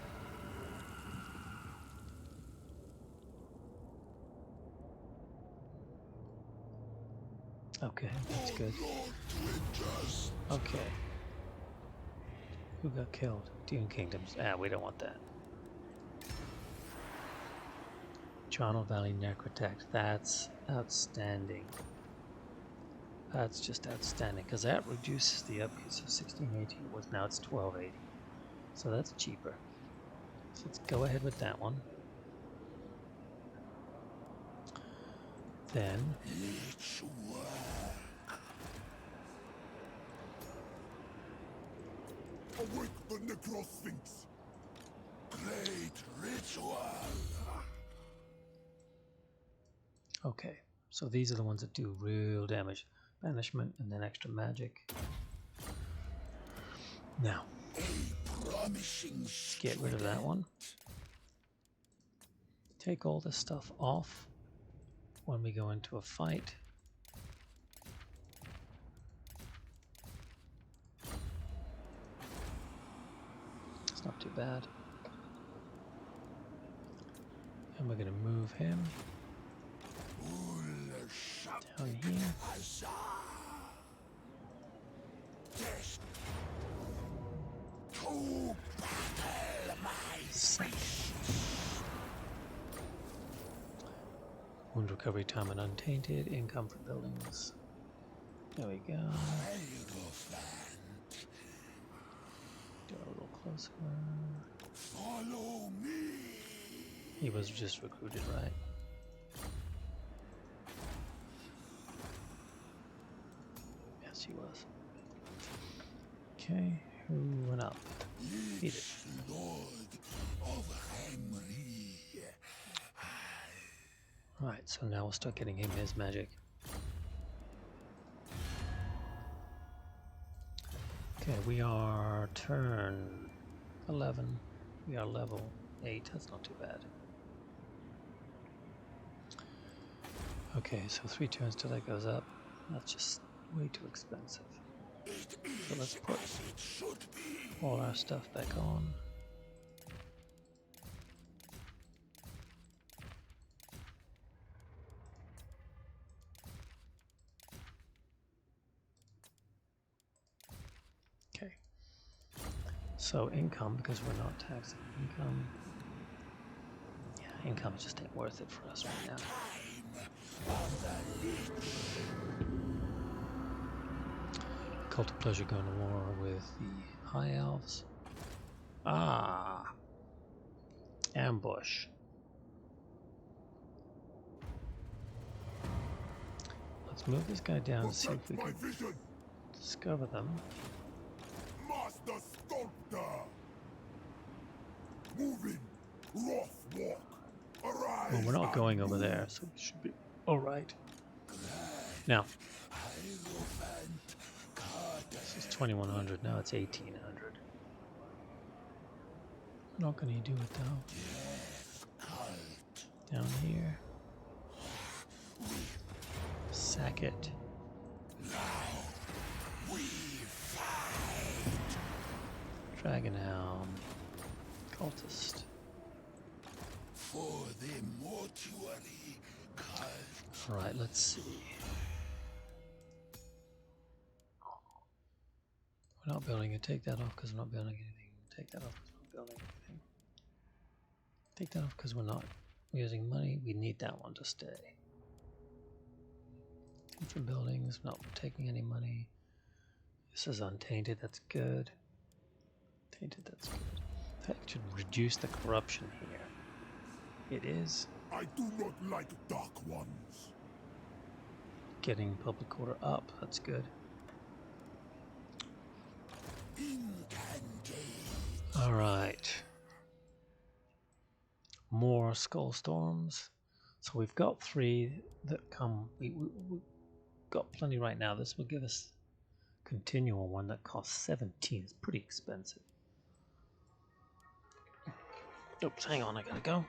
Okay, that's good. Okay. Who got killed? Dune Kingdoms. Ah, we don't want that. Charnel Valley Necrotect. That's outstanding. That's just outstanding because that reduces the upkeep. So 1680 was, now it's 1280. So that's cheaper. So let's go ahead with that one. Then Awake the Necrosphinx. Great ritual. okay, so these are the ones that do real damage. Banishment and then extra magic. Now, let's get rid of that one. Take all this stuff off when we go into a fight. It's not too bad. And we're going to move him. down here. To battle, my Sack. Wound recovery time and untainted. Income for buildings. There we go. Do a little closer. Follow me. He was just recruited, right? Yes, he was. Okay, who went up? He did. Lord of Henry. Right, so now we'll start getting him his magic. Okay, we are turn 11. We are level 8. That's not too bad. Okay, so 3 turns till that goes up. That's just way too expensive. So let's put all our stuff back on. Okay. So income, because we're not taxing income. Yeah, income just ain't worth it for us right now. Cult of Pleasure going to war with the High Elves. Ah! Ambush. Let's move this guy down and see if we can discover them. Master Sculptor. Moving. Rough walk. Arise. Well, we're not going over there, so we should be alright. Now, this is 2100, now it's 1800. What can he do it though? Down here. Sack it. Dragonhound. Cultist. For the mortuary cult. Alright, let's see. We're not building it. Take that off because we're not building anything. Take that off because we're not building anything. Take that off because we're not using money. We need that one to stay. For buildings, not taking any money. This is untainted, that's good. Tainted, that's good. That should reduce the corruption here. It is. I do not like dark ones. Getting public order up, that's good. Alright. More skull storms. So we've got 3 that come. We've got plenty right now. This will give us continual one that costs 17. It's pretty expensive. Oops, hang on, I gotta go.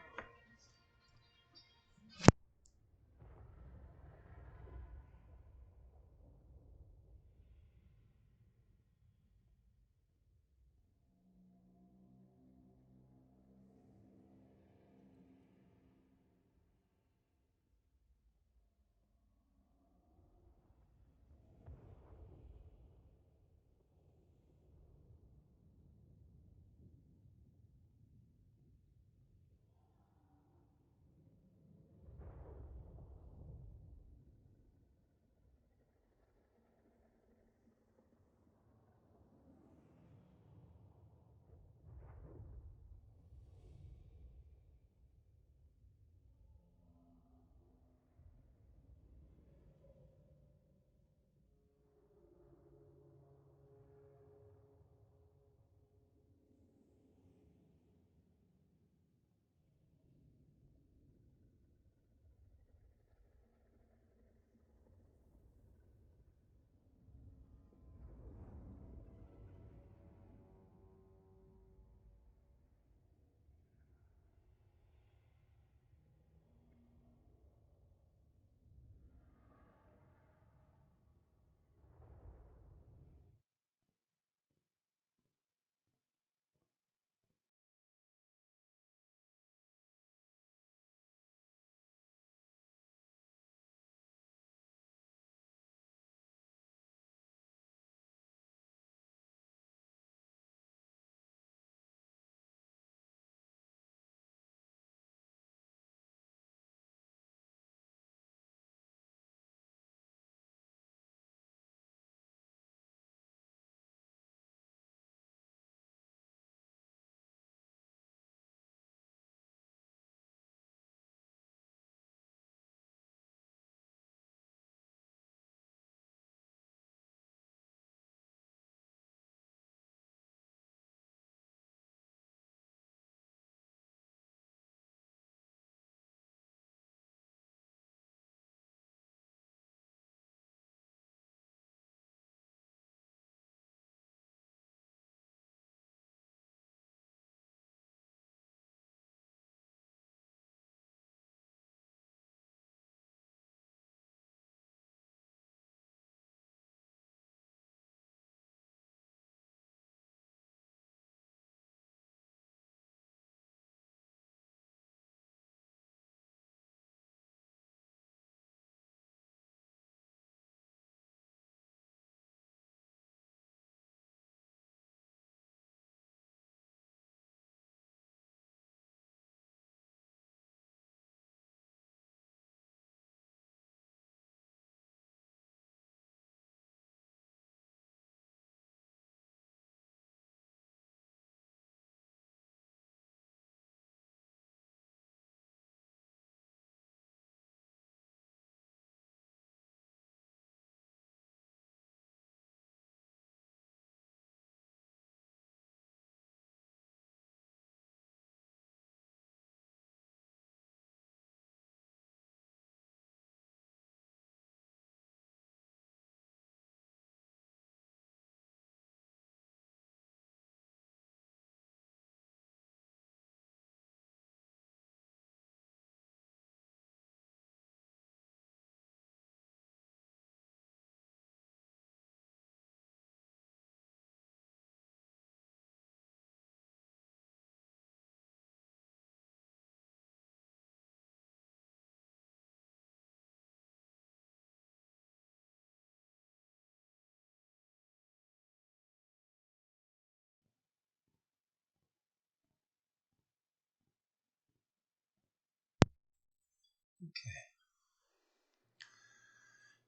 Okay.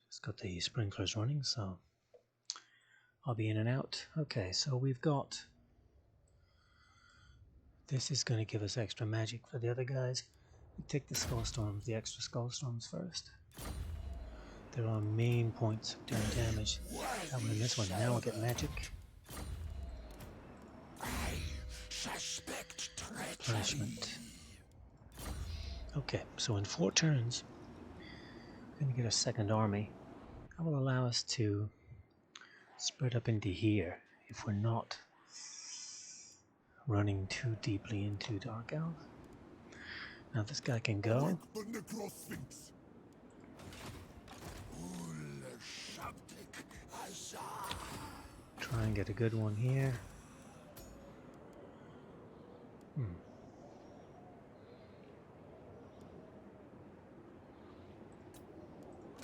Just got the sprinklers running, so I'll be in and out. Okay, so we've got... This is going to give us extra magic for the other guys. We take the skull storms, the extra skull storms first. They're our main points of doing damage. That one and this one. Now we'll get magic. Punishment. Okay, so in 4 turns, we're going to get a second army. That will allow us to spread up into here if we're not running too deeply into Dark Elf. Now this guy can go. Try and get a good one here.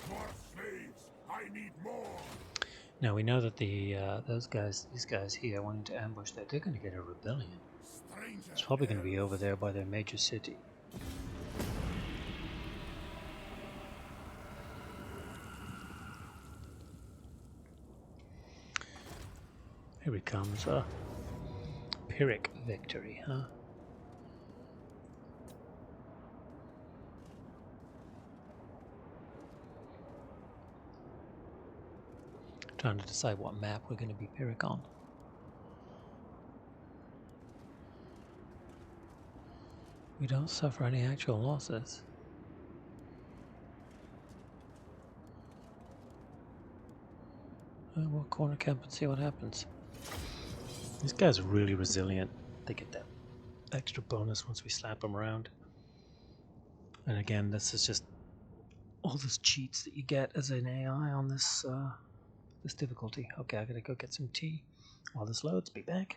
More slaves! I need more! Now we know that the these guys here wanting to ambush that, they're going to get a rebellion. It's probably going to be over there by their major city. Here he comes, Pyrrhic victory, huh? Trying to decide what map we're going to be Pyrrhic on. We don't suffer any actual losses. We'll corner camp and see what happens. These guys are really resilient. They get that extra bonus once we slap them around. And again, this is just all those cheats that you get as an AI on this this difficulty. Okay, I gotta go get some tea while this loads. Be back.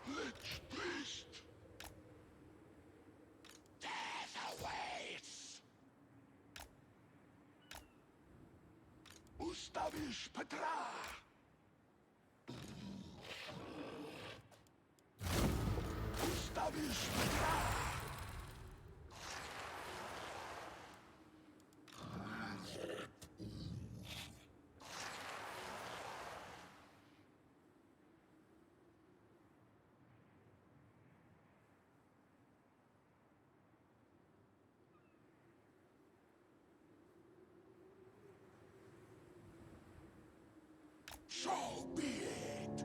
Lich beast! Death awaits! Ustawisz Petra! Ustawisz Petra! So be it!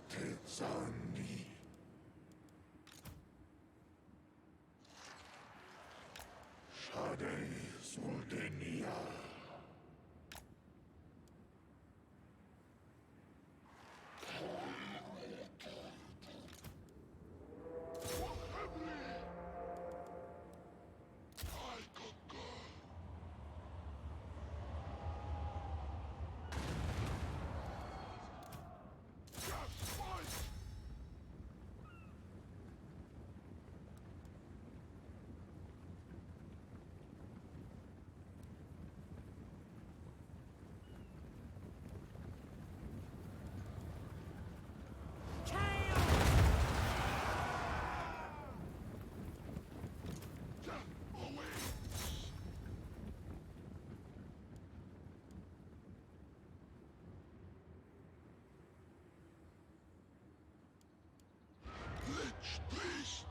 Tezani. Shade Suldenia. Lich Priest!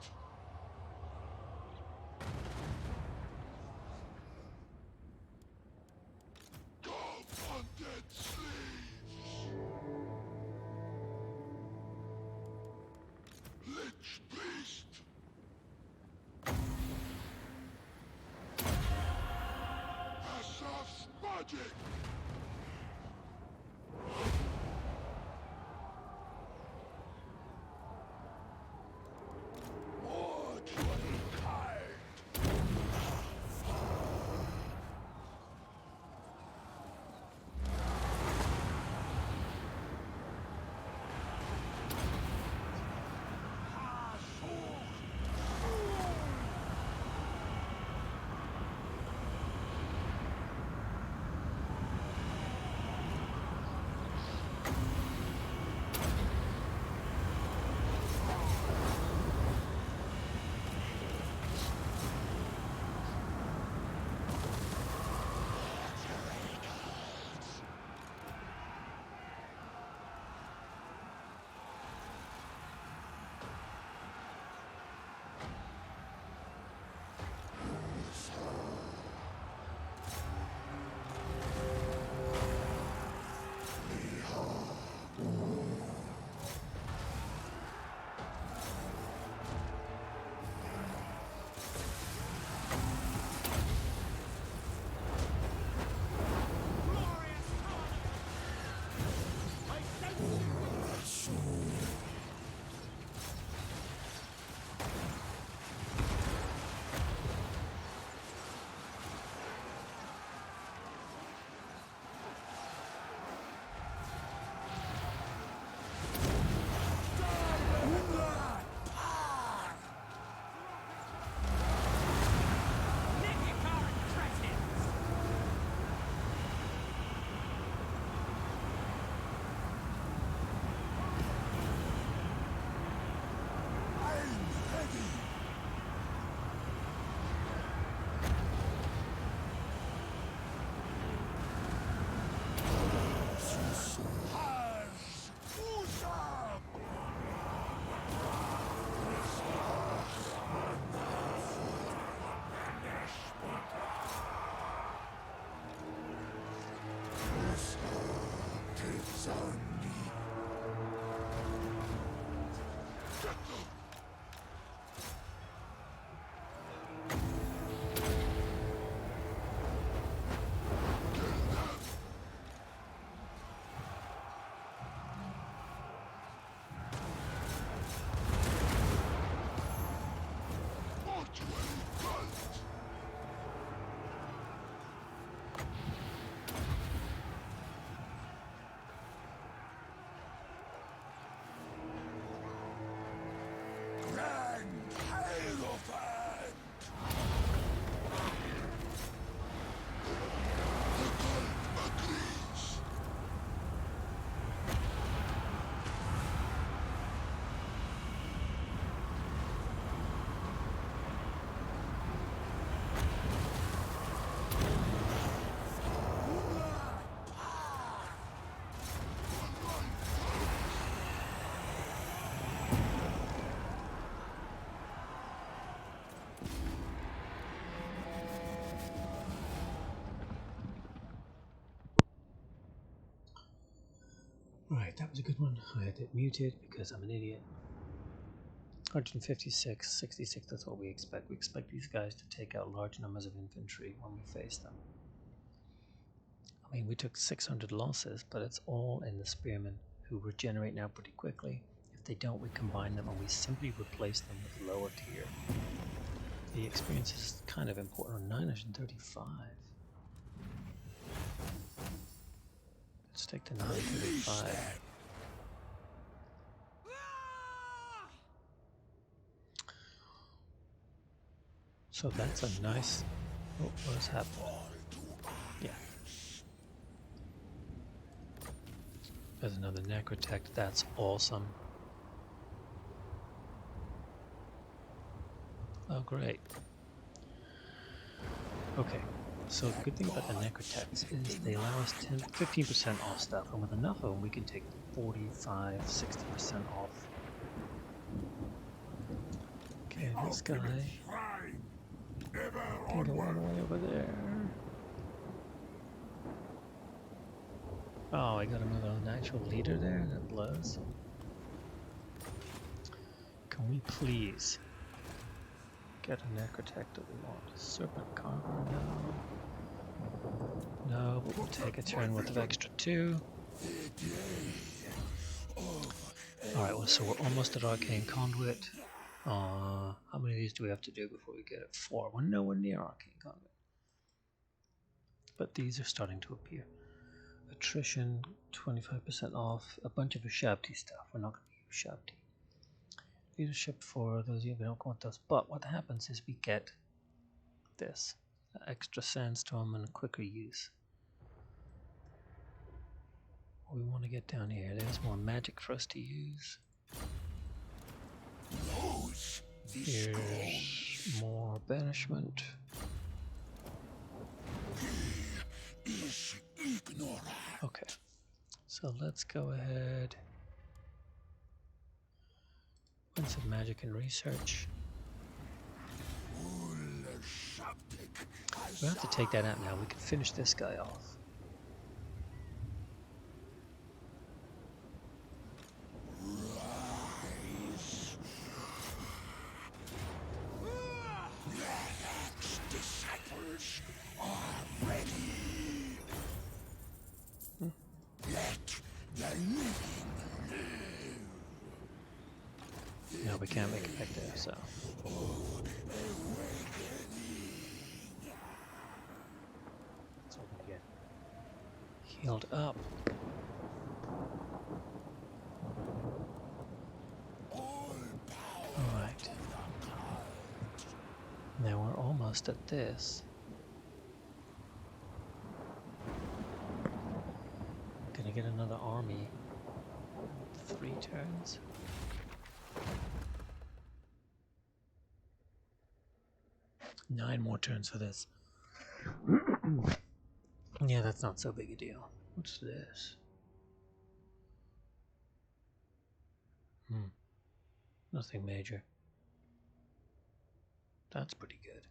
Call undead slaves! Lich Priest! Asaf's magic! Alright, that was a good one. I had it muted because I'm an idiot. 156, 66, that's what we expect. We expect these guys to take out large numbers of infantry when we face them. I mean, we took 600 losses, but it's all in the spearmen, who regenerate now pretty quickly. If they don't, we combine them and we simply replace them with lower tier. The experience is kind of important. 935. Let's take the 935. So that's a nice... Oh, what has happened? Yeah. There's another Necrotech. That's awesome. Oh, great. Okay. So the good thing about the Necrotechs is they allow us 15% off stuff, and with enough of them we can take 45, 60% off. Okay, this guy can go all the way over there. Oh, I got him with an actual leader there that blows. Can we please get a Necrotech that we want? Serpent Carver, no. No, but we'll take a turn worth of extra 2. Alright, well, so we're almost at Arcane Conduit. How many of these do we have to do before we get it? 4. We're nowhere near Arcane Conduit. But these are starting to appear. Attrition, 25% off. A bunch of Ushabti stuff. We're not going to use Ushabti. Leadership for those of you who don't want those. But what happens is we get this. Extra sandstorm and quicker use. We want to get down here. There's more magic for us to use. Here's more banishment. Okay, so let's go ahead. Win some magic and research. We have to take that out now. We can finish this guy off. No, we can't make it back there, so. That's what we get. Healed up. Alright. Now we're almost at this. Gonna get another army. 3 turns. Nine more turns for this. Yeah, that's not so big a deal. What's this? Nothing major. That's pretty good.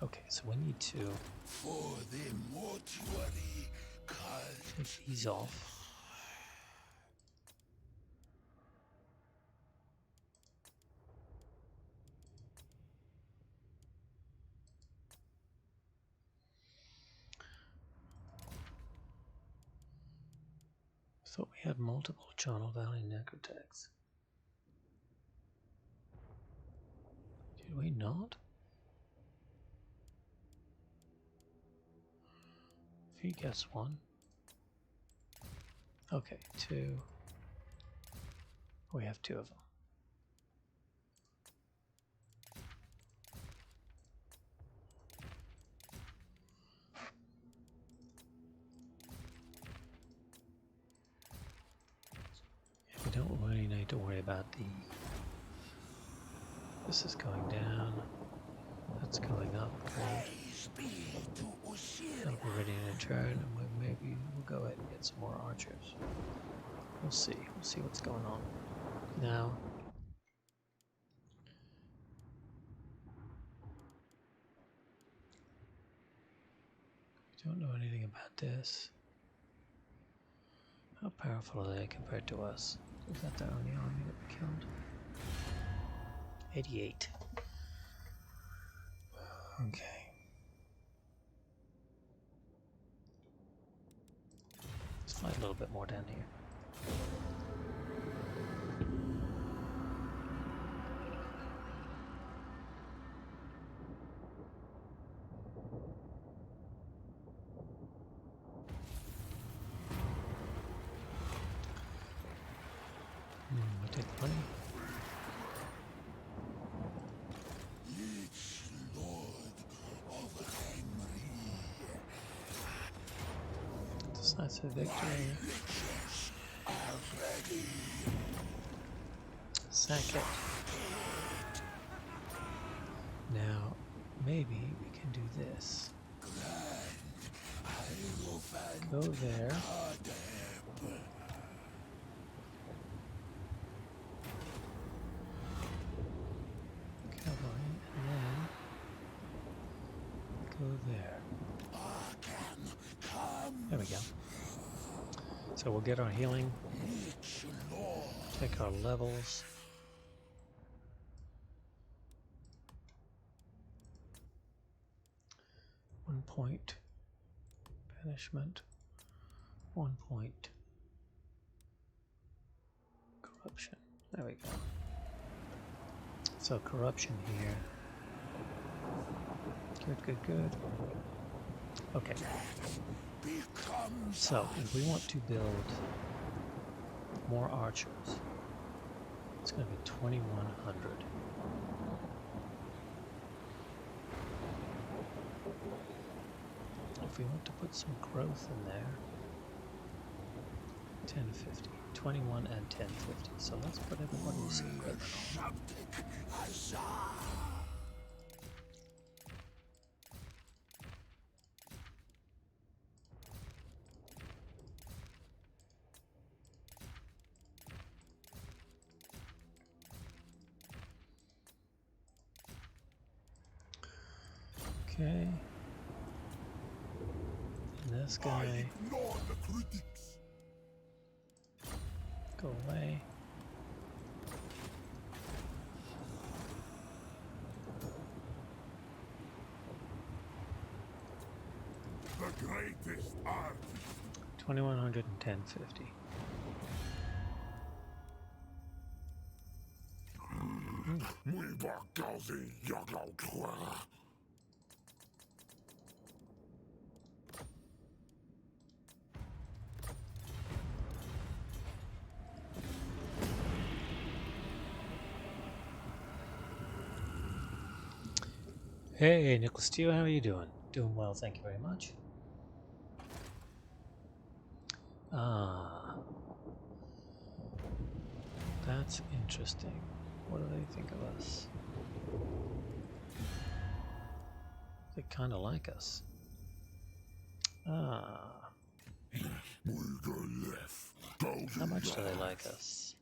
Okay, so we need to for the mortuary cult. take these off. Thought we had multiple Channel Valley Necrotechs. Did we not? If you guess 1. Okay, 2. We have 2 of them. Yeah, we don't really need to worry about the... This is going down. That's going up. Great. That'll be ready in a turn, and maybe we'll go ahead and get some more archers. We'll see. We'll see what's going on. Now, we don't know anything about this. How powerful are they compared to us? Is that the only army that we killed? 88. Okay. Let's fly a little bit more down here. We'll take the money. Decisive victory. Sack it. Now, maybe we can do this. Go there. Cavalry, and then go there. There we go. So we'll get our healing. Take our levels. One point. Banishment. 1 point. Corruption. There we go. So corruption here. Good, good, good. Okay. So if we want to build more archers, it's going to be 2100. If we want to put some growth in there, 1050, 21 and 1050. So let's put everybody's equipment on. Okay. And this guy, go away. The greatest art. 2100 and 1050. Hey, Nicholas Steele, how are you doing? Doing well, thank you very much. Ah, that's interesting. What do they think of us? They kind of like us. Ah. How much do they like us?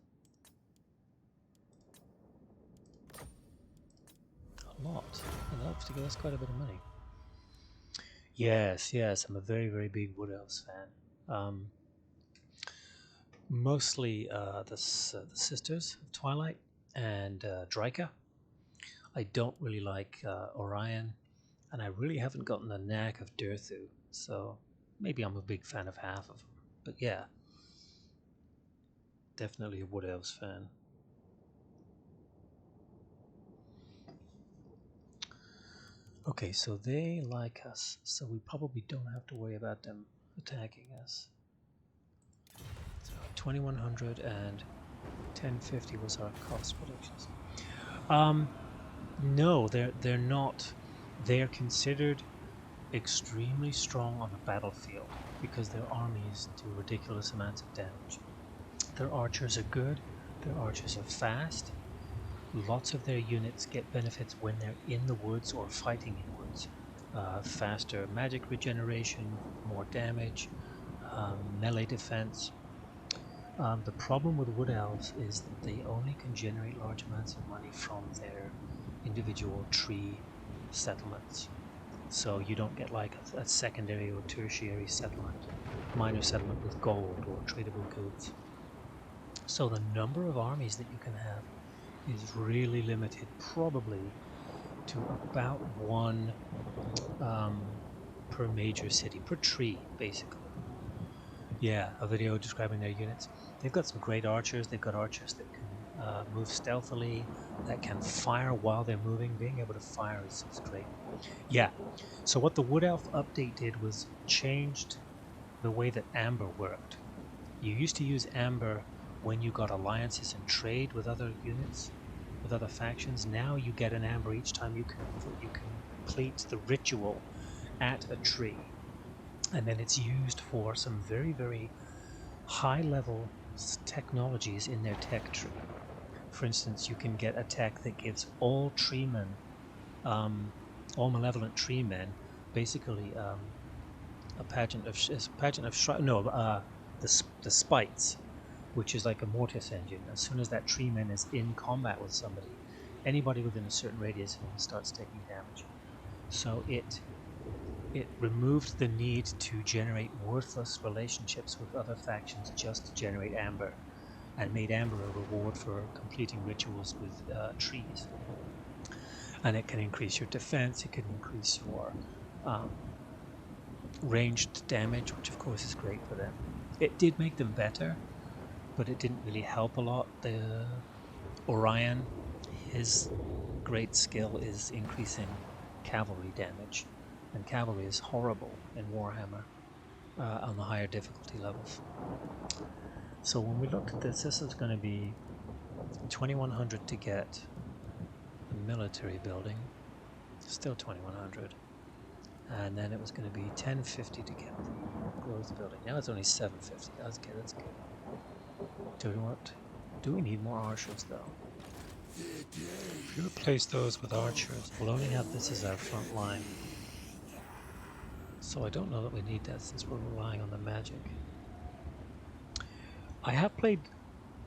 A lot. Enough to give us quite a bit of money. Yes, yes, I'm a very, very big Wood Elves fan. Mostly the Sisters of Twilight and Draika. I don't really like Orion, and I really haven't gotten the knack of Durthu, so maybe I'm a big fan of half of them. But yeah, definitely a Wood Elves fan. Okay, so they like us, so we probably don't have to worry about them attacking us. So 2100 and 1050 was our cost predictions. No, they're not. They're considered extremely strong on the battlefield because their armies do ridiculous amounts of damage. Their archers are good. Their archers are fast. Lots of their units get benefits when they're in the woods or fighting in woods. Faster magic regeneration, more damage, melee defense. The problem with Wood Elves is that they only can generate large amounts of money from their individual tree settlements. So you don't get like a secondary or tertiary settlement minor settlement with gold or tradable goods. So the number of armies that you can have is really limited, probably to about one per major city, per tree, basically. Yeah, a video describing their units. They've got some great archers. They've got archers that can move stealthily, that can fire while they're moving. Being able to fire is great. Yeah, so what the Wood Elf update did was changed the way that Amber worked. You used to use Amber when you got alliances and trade with other units, with other factions. Now you get an Amber each time you complete the ritual at a tree. And then it's used for some very, very high level technologies in their tech tree. For instance, you can get a tech that gives all treemen, all malevolent treemen, basically the spites, which is like a mortis engine. As soon as that treeman is in combat with somebody, anybody within a certain radius of him starts taking damage. So it removed the need to generate worthless relationships with other factions just to generate Amber, and made Amber a reward for completing rituals with trees. And it can increase your defense, it can increase your ranged damage, which of course is great for them. It did make them better, but it didn't really help a lot. The Orion, his great skill is increasing cavalry damage, and cavalry is horrible in Warhammer on the higher difficulty levels. So when we looked at this is going to be 2100 to get the military building, still 2100, and then it was going to be 1050 to get the growth building. Now it's only 750. That's good. That's good. Do we need more archers though? If you replace those with archers, we'll only have this as our front line. So I don't know that we need that since we're relying on the magic. I have played,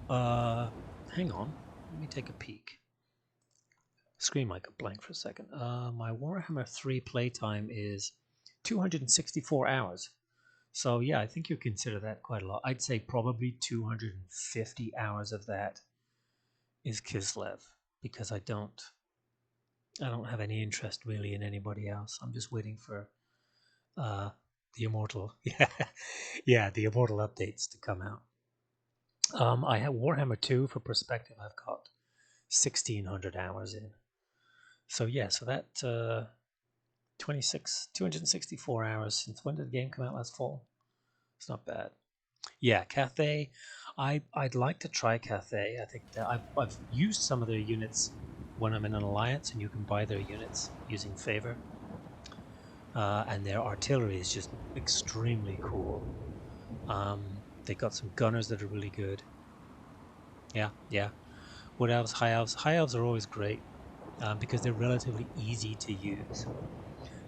hang on, let me take a peek. Screen might go blank for a second. My Warhammer 3 playtime is 264 hours. So yeah, I think you consider that quite a lot. I'd say probably 250 hours of that is Kislev, because I don't have any interest really in anybody else. I'm just waiting for the Immortal, the Immortal updates to come out. I have Warhammer 2 for perspective. I've got 1600 hours in. So yeah, so that 264 hours. Since when did the game come out last fall? It's not bad. Yeah, Cathay. I'd like to try Cathay. I think that I've used some of their units when I'm in an alliance, and you can buy their units using favor. And their artillery is just extremely cool. They got some gunners that are really good. Yeah. Wood elves, high elves. High elves are always great because they're relatively easy to use.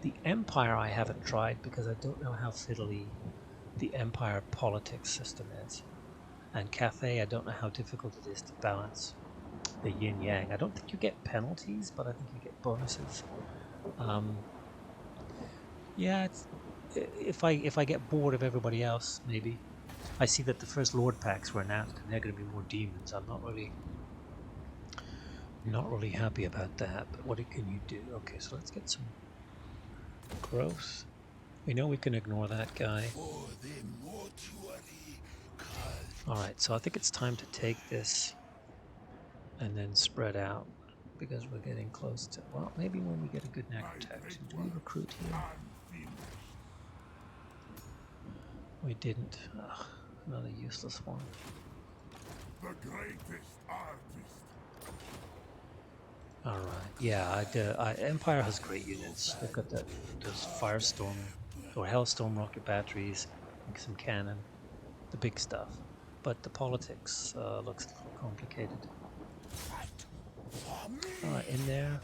The Empire I haven't tried because I don't know how fiddly the Empire politics system is. And Cathay, I don't know how difficult it is to balance the yin yang. I don't think you get penalties, but I think you get bonuses. Yeah, if I get bored of everybody else, maybe. I see that the first Lord packs were announced, and they're going to be more demons. I'm not really happy about that. But what can you do? Okay, so let's get some growth. We know we can ignore that guy. Alright, so I think it's time to take this and then spread out, because we're getting close to, well, maybe when we get a good neck protection. Do we recruit here? We didn't. Ugh, another useless one. The greatest artist. Alright, yeah, Empire has great units. They've got those Firestorm or Hellstorm rocket batteries, some cannon, the big stuff. But the politics looks a little complicated. Alright, in there.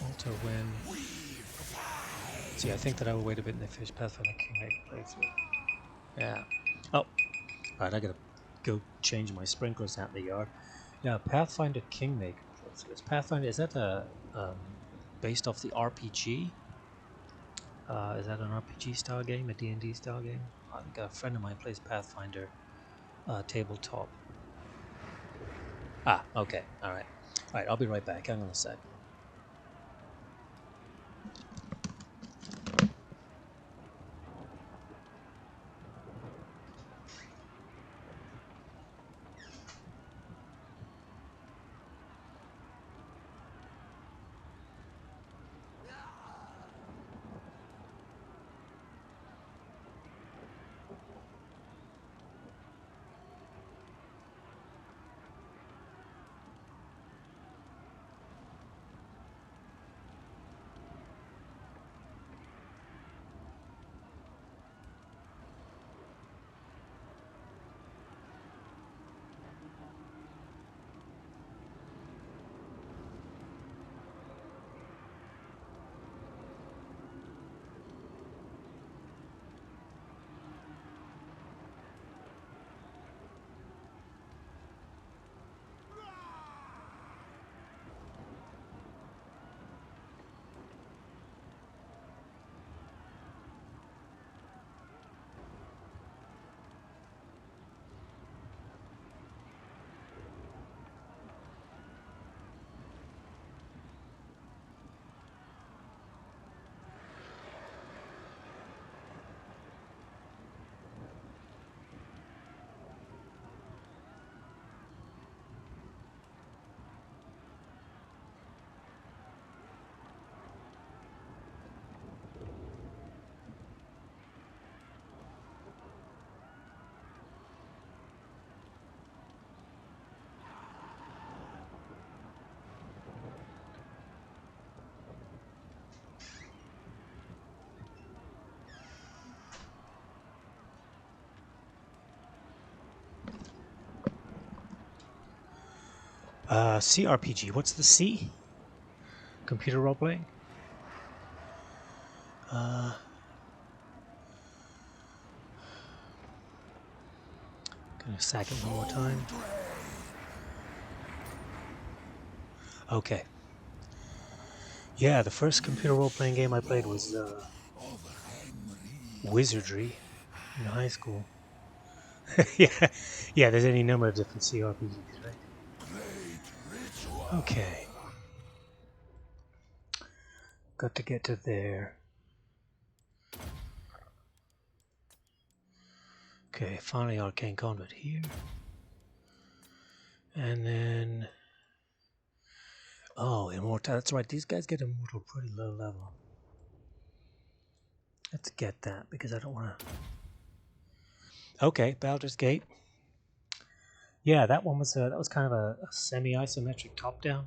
Alter win. See, I think that I will wait a bit in the Fish Pathfinder Kingmaker playthrough. Yeah. Oh, alright, I gotta go change my sprinklers out in the yard. Yeah, Pathfinder Kingmaker playthrough. Is Pathfinder, is that based off the RPG? Is that an RPG style game, a D&D style game? I think a friend of mine plays Pathfinder tabletop. Ah, okay, alright. Alright, I'll be right back. Hang on a sec. CRPG. What's the C? Computer role playing? Gonna sack it one more time. Okay. Yeah, the first computer role playing game I played was Wizardry in high school. Yeah, yeah. There's any number of different CRPGs, right? Okay. Got to get to there. Okay, finally Arcane Conduit here. And then... Oh, Immortal. That's right, these guys get Immortal pretty low level. Let's get that, because I don't want to... Okay, Baldur's Gate. Yeah, that one was that was kind of a semi-isometric top-down.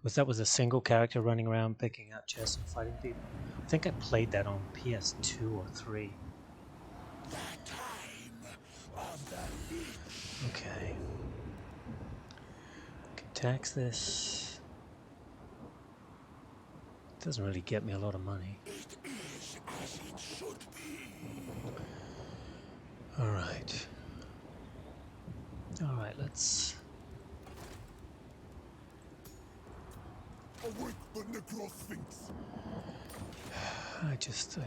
That was a single character running around picking out chests and fighting people. I think I played that on PS2 or 3. Okay. Can tax this. Doesn't really get me a lot of money. Alright. Alright, let's... Awake the Necrosphinx. I just,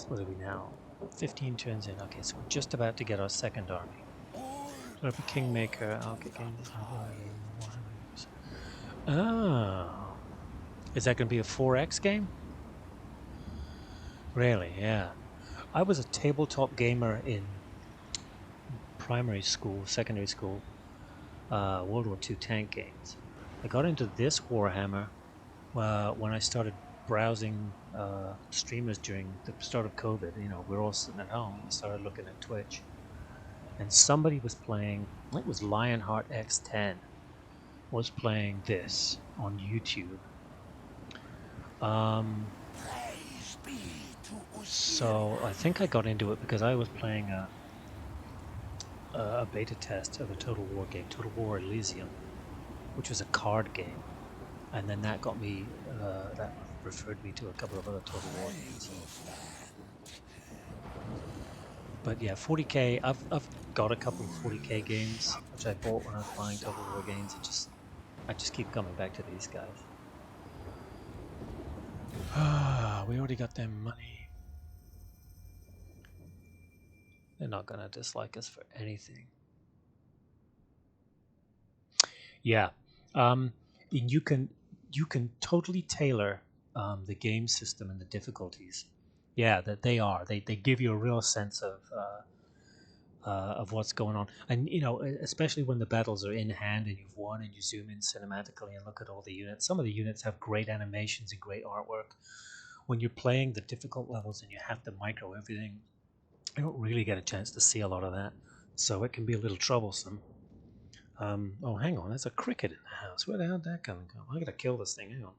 what are we now? 15 turns in. Okay, so we're just about to get our second army. Flip a Kingmaker, I'll get games. Oh. Is that going to be a 4X game? Really, yeah. I was a tabletop gamer in primary school, secondary school, World War II tank games. I got into this Warhammer when I started browsing streamers during the start of COVID. You know, we were all sitting at home and started looking at Twitch. And somebody was playing, it was Lionheart X10, was playing this on YouTube. So I think I got into it because I was playing a beta test of a Total War game, Total War Elysium, which was a card game. And then that got me, that referred me to a couple of other Total War games. But yeah, 40k, I've got a couple of 40k games, which I bought when I was buying Total War games, and I just keep coming back to these guys. We already got their money. They're not going to dislike us for anything. Yeah. And you can totally tailor the game system and the difficulties. Yeah, that they are. They give you a real sense of what's going on, and especially when the battles are in hand and you've won, and you zoom in cinematically and look at all the units. Some of the units have great animations and great artwork. When you're playing the difficult levels and you have to micro everything, you don't really get a chance to see a lot of that, so it can be a little troublesome. Oh, hang on, there's a cricket in the house. Where the hell did that come from? I gotta kill this thing. Hang on.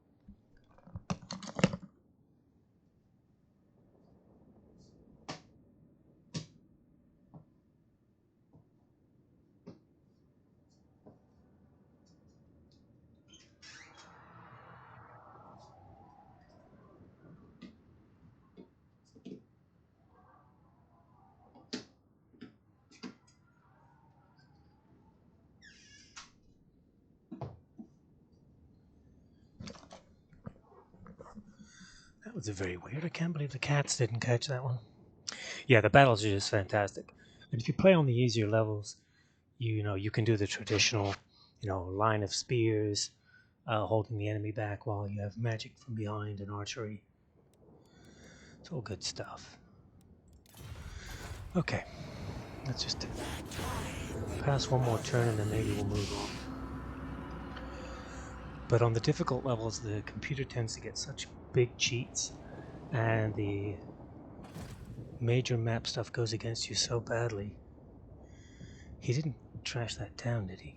That was very weird. I can't believe the cats didn't catch that one. Yeah, the battles are just fantastic. And if you play on the easier levels, you can do the traditional, line of spears, holding the enemy back while you have magic from behind and archery. It's all good stuff. Okay, let's just pass one more turn and then maybe we'll move on. But on the difficult levels, the computer tends to get such big cheats, and the major map stuff goes against you so badly. He didn't trash that down, did he?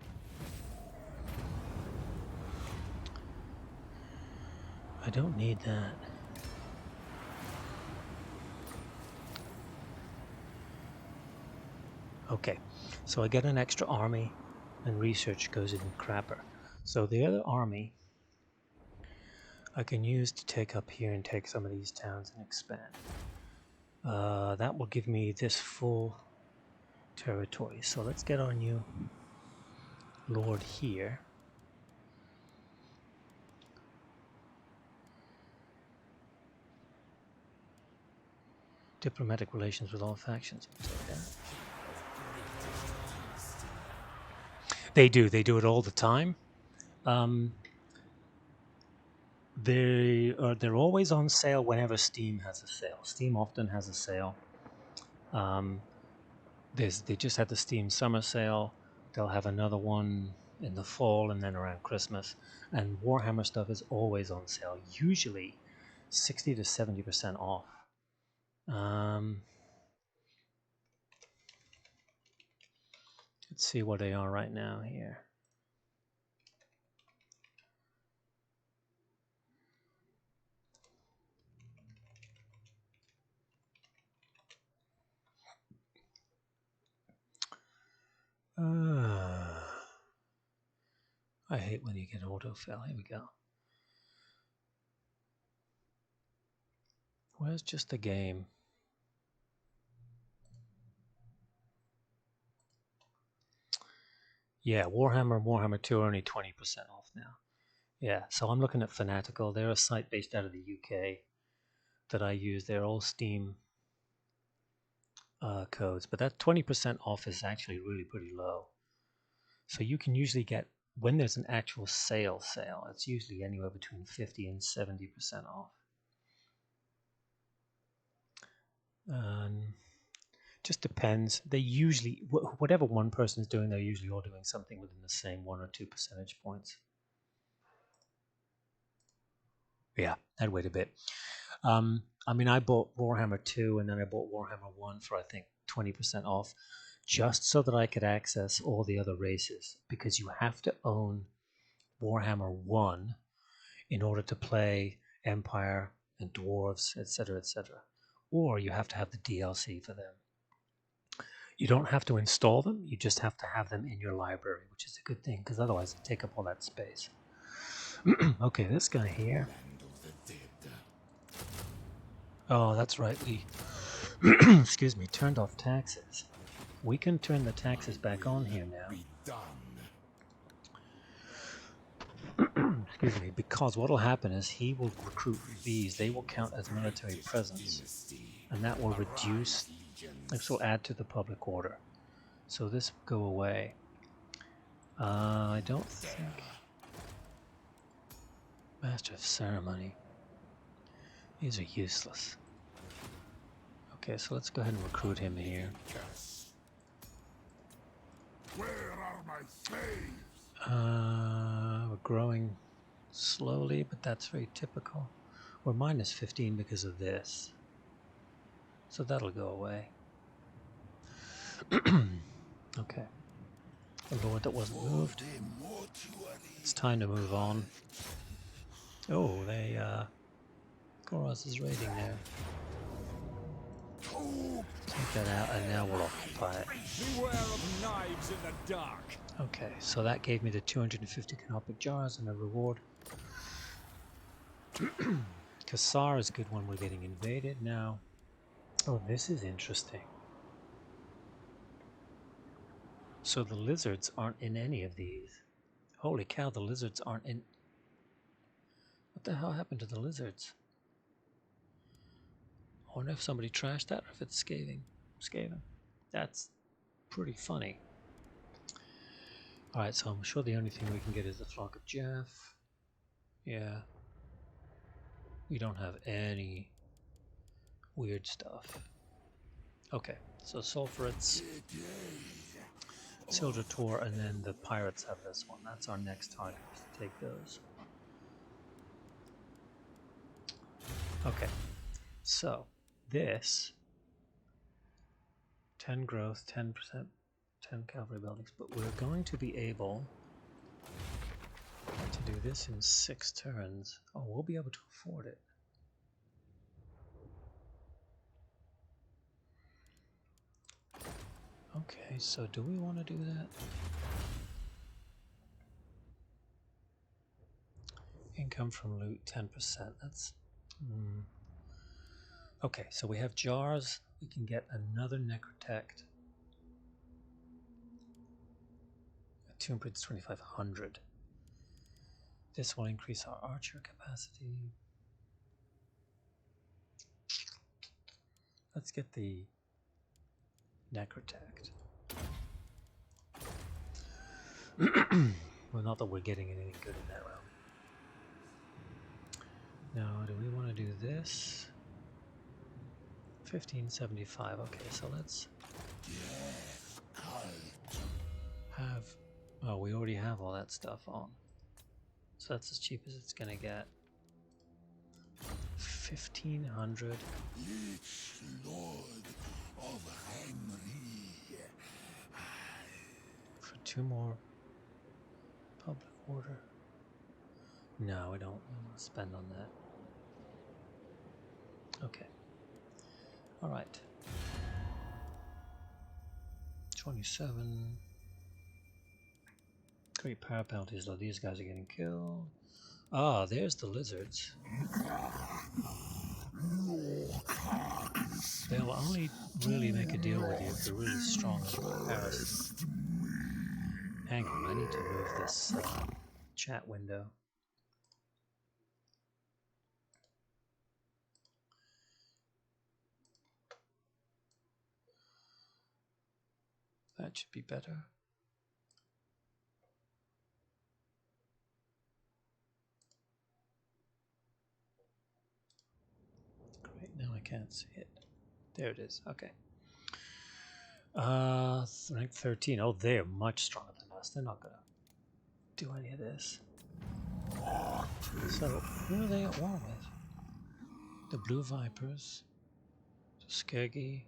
I don't need that. Okay, so I get an extra army, and research goes even crapper. So the other army I can use to take up here and take some of these towns and expand. That will give me this full territory. So let's get our new lord here. Diplomatic relations with all factions. They do it all the time. They're always on sale whenever Steam has a sale. Steam often has a sale. They just had the Steam summer sale. They'll have another one in the fall and then around Christmas. And Warhammer stuff is always on sale, usually 60 to 70% off. Let's see what they are right now here. I hate when you get autofill. Here we go. Where's just the game? Yeah, Warhammer and Warhammer 2 are only 20% off now. Yeah, so I'm looking at Fanatical. They're a site based out of the UK that I use. They're all Steam codes, but that 20% off is actually really pretty low. So you can usually get, when there's an actual sale, it's usually anywhere between 50 and 70% off. Just depends. They usually, whatever one person's doing, they're usually all doing something within the same 1 or 2 percentage points. Yeah, I'd wait a bit. I mean, I bought Warhammer 2 and then I bought Warhammer 1 for, I think, 20% off, just so that I could access all the other races, because you have to own Warhammer 1 in order to play Empire and Dwarves, etc., etc. Or you have to have the DLC for them. You don't have to install them, you just have to have them in your library, which is a good thing, because otherwise they take up all that space. Okay, this guy here. Oh, that's right, we excuse me, turned off taxes. We can turn the taxes back on here now. excuse me, because what will happen is he will recruit these. They will count as military presence, and that will reduce, this will add to the public order. So this will go away. I don't think Master of Ceremony. These are useless. Okay, so let's go ahead and recruit him here. Where are my slaves? We're growing slowly, but that's very typical. We're minus 15 because of this. So that'll go away. Okay. The lord that wasn't moved. It's time to move on. Oh, Goros is raiding there. Take that out, and now we'll occupy it. Beware of knives in the dark. Okay, so that gave me the 250 canopic jars and a reward. Kassar is good when we're getting invaded now. Oh, this is interesting. So the lizards aren't in any of these. Holy cow, the lizards aren't in... What the hell happened to the lizards? I wonder if somebody trashed that or if it's scathing. That's pretty funny. Alright, so I'm sure the only thing we can get is the Flock of Jeff. Yeah. We don't have any weird stuff. Okay, so Sulfurites, Sildra Tor, and then the pirates have this one. That's our next target, to take those. Okay, so this 10 growth, 10%, 10 cavalry buildings, but we're going to be able to do this in 6 turns. Oh, we'll be able to afford it. Okay, so do we want to do that? Income from loot 10%. That's okay, so we have jars. We can get another Necrotect at 2,500. This will increase our archer capacity. Let's get the Necrotect. Well, not that we're getting anything good in that round. Now, do we want to do this? 1575. Okay, so let's have... Oh, we already have all that stuff on. So that's as cheap as it's gonna get. 1,500. Each lord of Henry. For 2 more public order. No, we don't want to spend on that. Okay. Alright. 27. Great power penalties, though. These guys are getting killed. Ah, there's the lizards. They'll only really make a deal with you if they're really strong in comparison. Hang on, I need to move this chat window. That should be better. Great, now I can't see it. There it is, okay. Rank 13. Oh, they're much stronger than us. They're not gonna do any of this. So, who are they at war with? The Blue Vipers, the Skergi,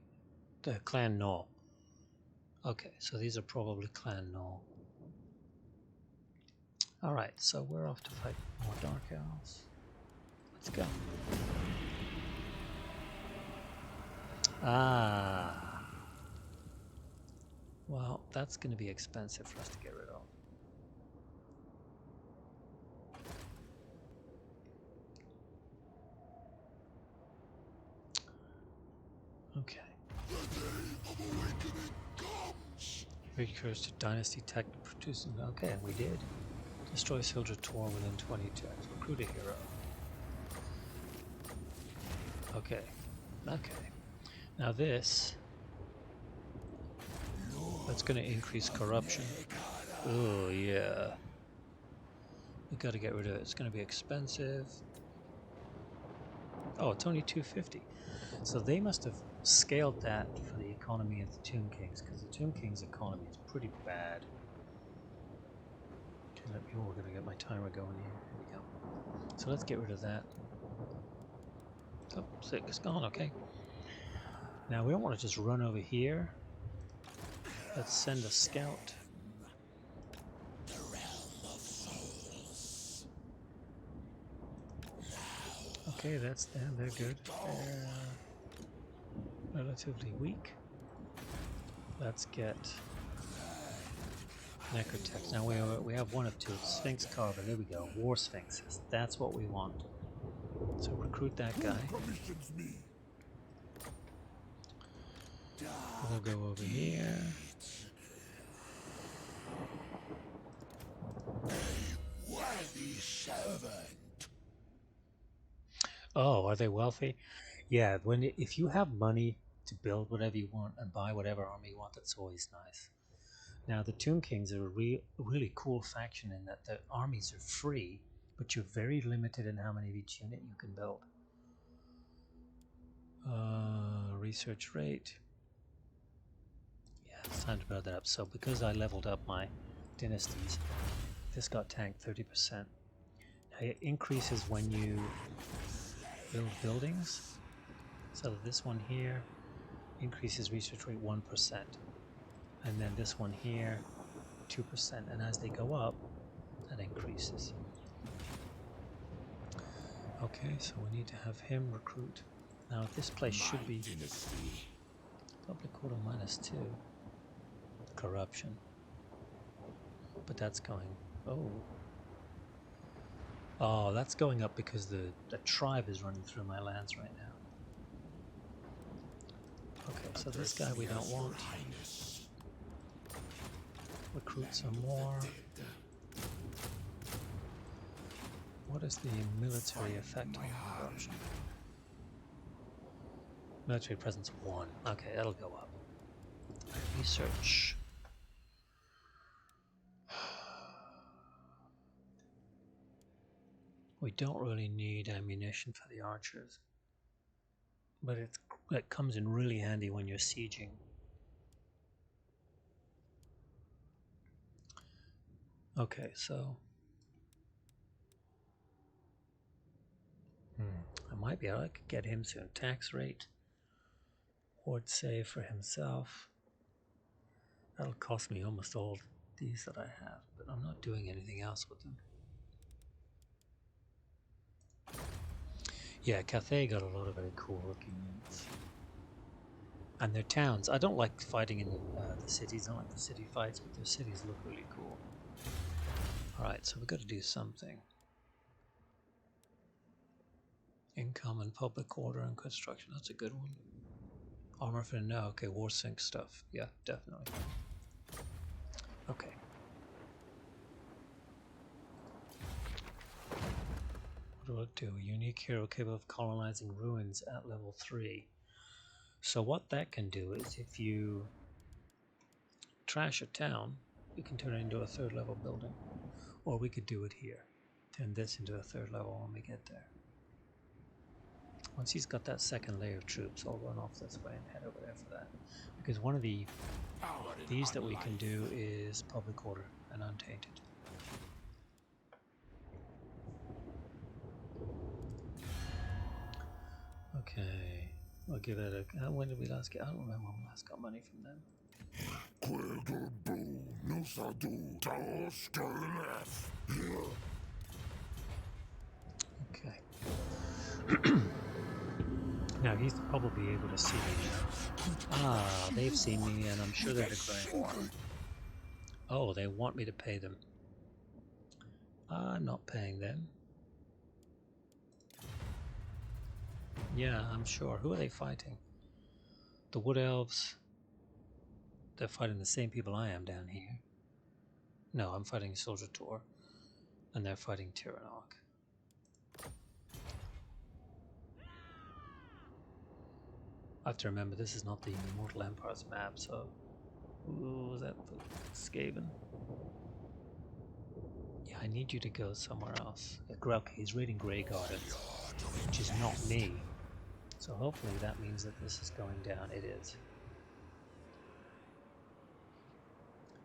the Clan Null. Okay, so these are probably Clan Null. Alright, so we're off to fight more Dark Elves. Let's go. Ah. Well, that's going to be expensive for us to get rid of. Okay. Recurs to Dynasty Tech producing. Okay, we did. Destroy soldier Tor within 20 turns. Recruit a hero. Okay. Okay. Now this... That's going to increase corruption. Oh, yeah. We got to get rid of it. It's going to be expensive. Oh, it's only 250. So they must have scaled that for the economy of the Tomb Kings, because the Tomb Kings' economy is pretty bad. Okay, we're going to get my timer going here. Here we go. So let's get rid of that. Oh, sick, it's gone, okay. Now we don't want to just run over here. Let's send a scout. The realm of souls. Okay, that's them, they're good. They're relatively weak. Let's get Necrotex. Now we have one of two. Sphinx Carver, there we go. War Sphinxes, that's what we want. So recruit that guy. Commissions me. We'll go over here. Worthy servant. Oh, are they wealthy? Yeah, if you have money to build whatever you want and buy whatever army you want, that's always nice. Now, the Tomb Kings are a really cool faction in that the armies are free, but you're very limited in how many of each unit you can build. Research rate. Yeah, it's time to build that up. So because I leveled up my dynasties, this got tanked 30%. Now, it increases when you build buildings. So this one here increases research rate 1%. And then this one here, 2%. And as they go up, that increases. Okay, so we need to have him recruit. Now this place should be Dynasty. public order -2. Corruption. But that's going... Oh, that's going up because the tribe is running through my lands right now. Okay, so this guy we don't want. Recruit some more. What is the military effect on corruption? Military presence 1. Okay, that'll go up. Research. We don't really need ammunition for the archers, but it comes in really handy when you're sieging. Okay, so I might be able to get him soon. Tax rate, ward save for himself. That'll cost me almost all these that I have, but I'm not doing anything else with them. Yeah, Cathay got a lot of very cool looking units. And their towns. I don't like fighting in the cities. I don't like the city fights, but their cities look really cool. Alright, so we've got to do something. Income and public order and construction. That's a good one. Armor for no. Okay, war sink stuff. Yeah, definitely. Okay. What will it do? Unique hero capable of colonizing ruins at level 3. So what that can do is if you trash a town, you can turn it into a 3rd level building. Or we could do it here. Turn this into a 3rd level when we get there. Once he's got that 2nd layer of troops, I'll run off this way and head over there for that. Because one of these that we can do is public order and untainted. Okay, I'll give it a... when did we last get... I don't remember when we last got money from them. Okay. Now he's probably able to see me now. Ah, they've seen me and I'm sure they're declaring war. Oh, they want me to pay them. I'm not paying them. Yeah, I'm sure. Who are they fighting? The Wood Elves. They're fighting the same people I am down here. No, I'm fighting Soldier Tor. And they're fighting Tyrannog. I have to remember this is not the Mortal Empires map, so... Ooh, was that Skaven? Yeah, I need you to go somewhere else. Okay, he's raiding Grey Gardens, which is not me. So hopefully that means that this is going down. It is.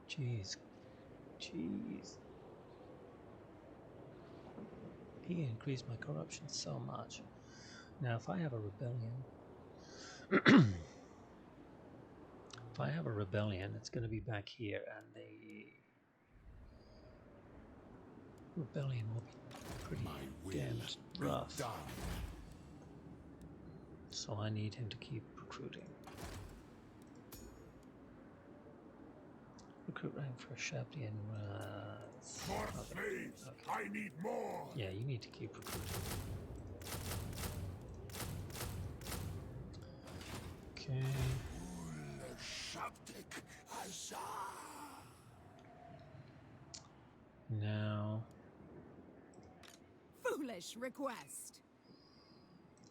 Jeez. Jeez. He increased my corruption so much. Now if I have a rebellion... if I have a rebellion, it's going to be back here, and the rebellion will be pretty damn rough. So I need him to keep recruiting. Recruit rank for Shabdian. More slaves! Okay. I need more! Yeah, you need to keep recruiting. Okay. Now, Foolish request.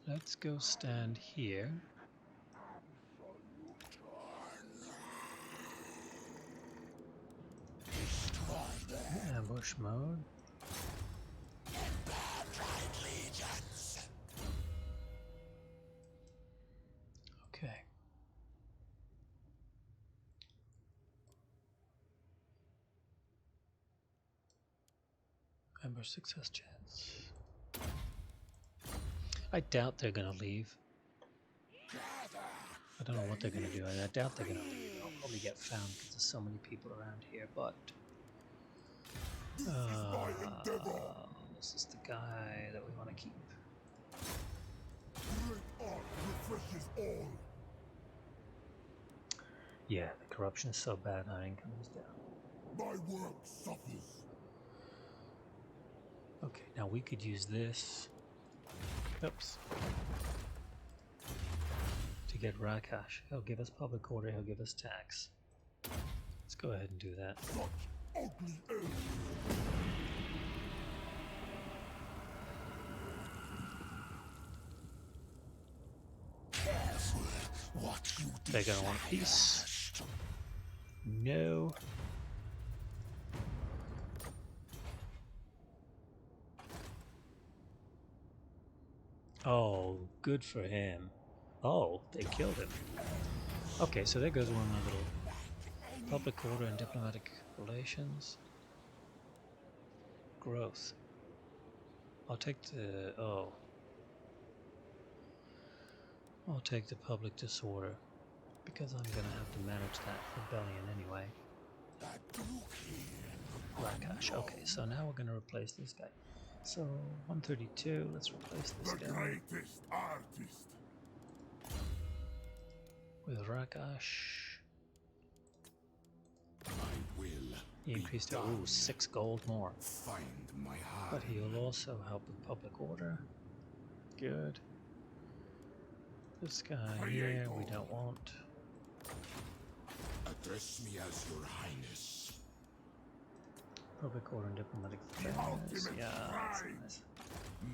let's go stand here. Ambush mode. Okay. Ambush success chance. I doubt they're gonna leave. I don't know what they're gonna do. I doubt they're gonna leave. I'll probably get found because there's so many people around here, but this is the guy that we want to keep. Yeah, the corruption is so bad, our income is down. My work suffers. Okay, now we could use this. Oops. To get Rakash. He'll give us public order, he'll give us tax. Let's go ahead and do that. Such ugly end. Careful what you do. They're gonna want peace. No. Oh, good for him. Oh, they killed him. Okay, so there goes one of my little public order and diplomatic relations. Growth. I'll take the... oh. I'll take the public disorder, because I'm gonna have to manage that rebellion anyway. Rakash. Okay, so now we're gonna replace this guy. So 132. Let's replace this The guy greatest artist. with Rakash. I will. He increased it. Ooh, 6 gold more. Find my heart. But he'll also help with public order. Good. This guy here we don't want. Address me as your highness. Public order and diplomatic affairs. Yeah, that's nice.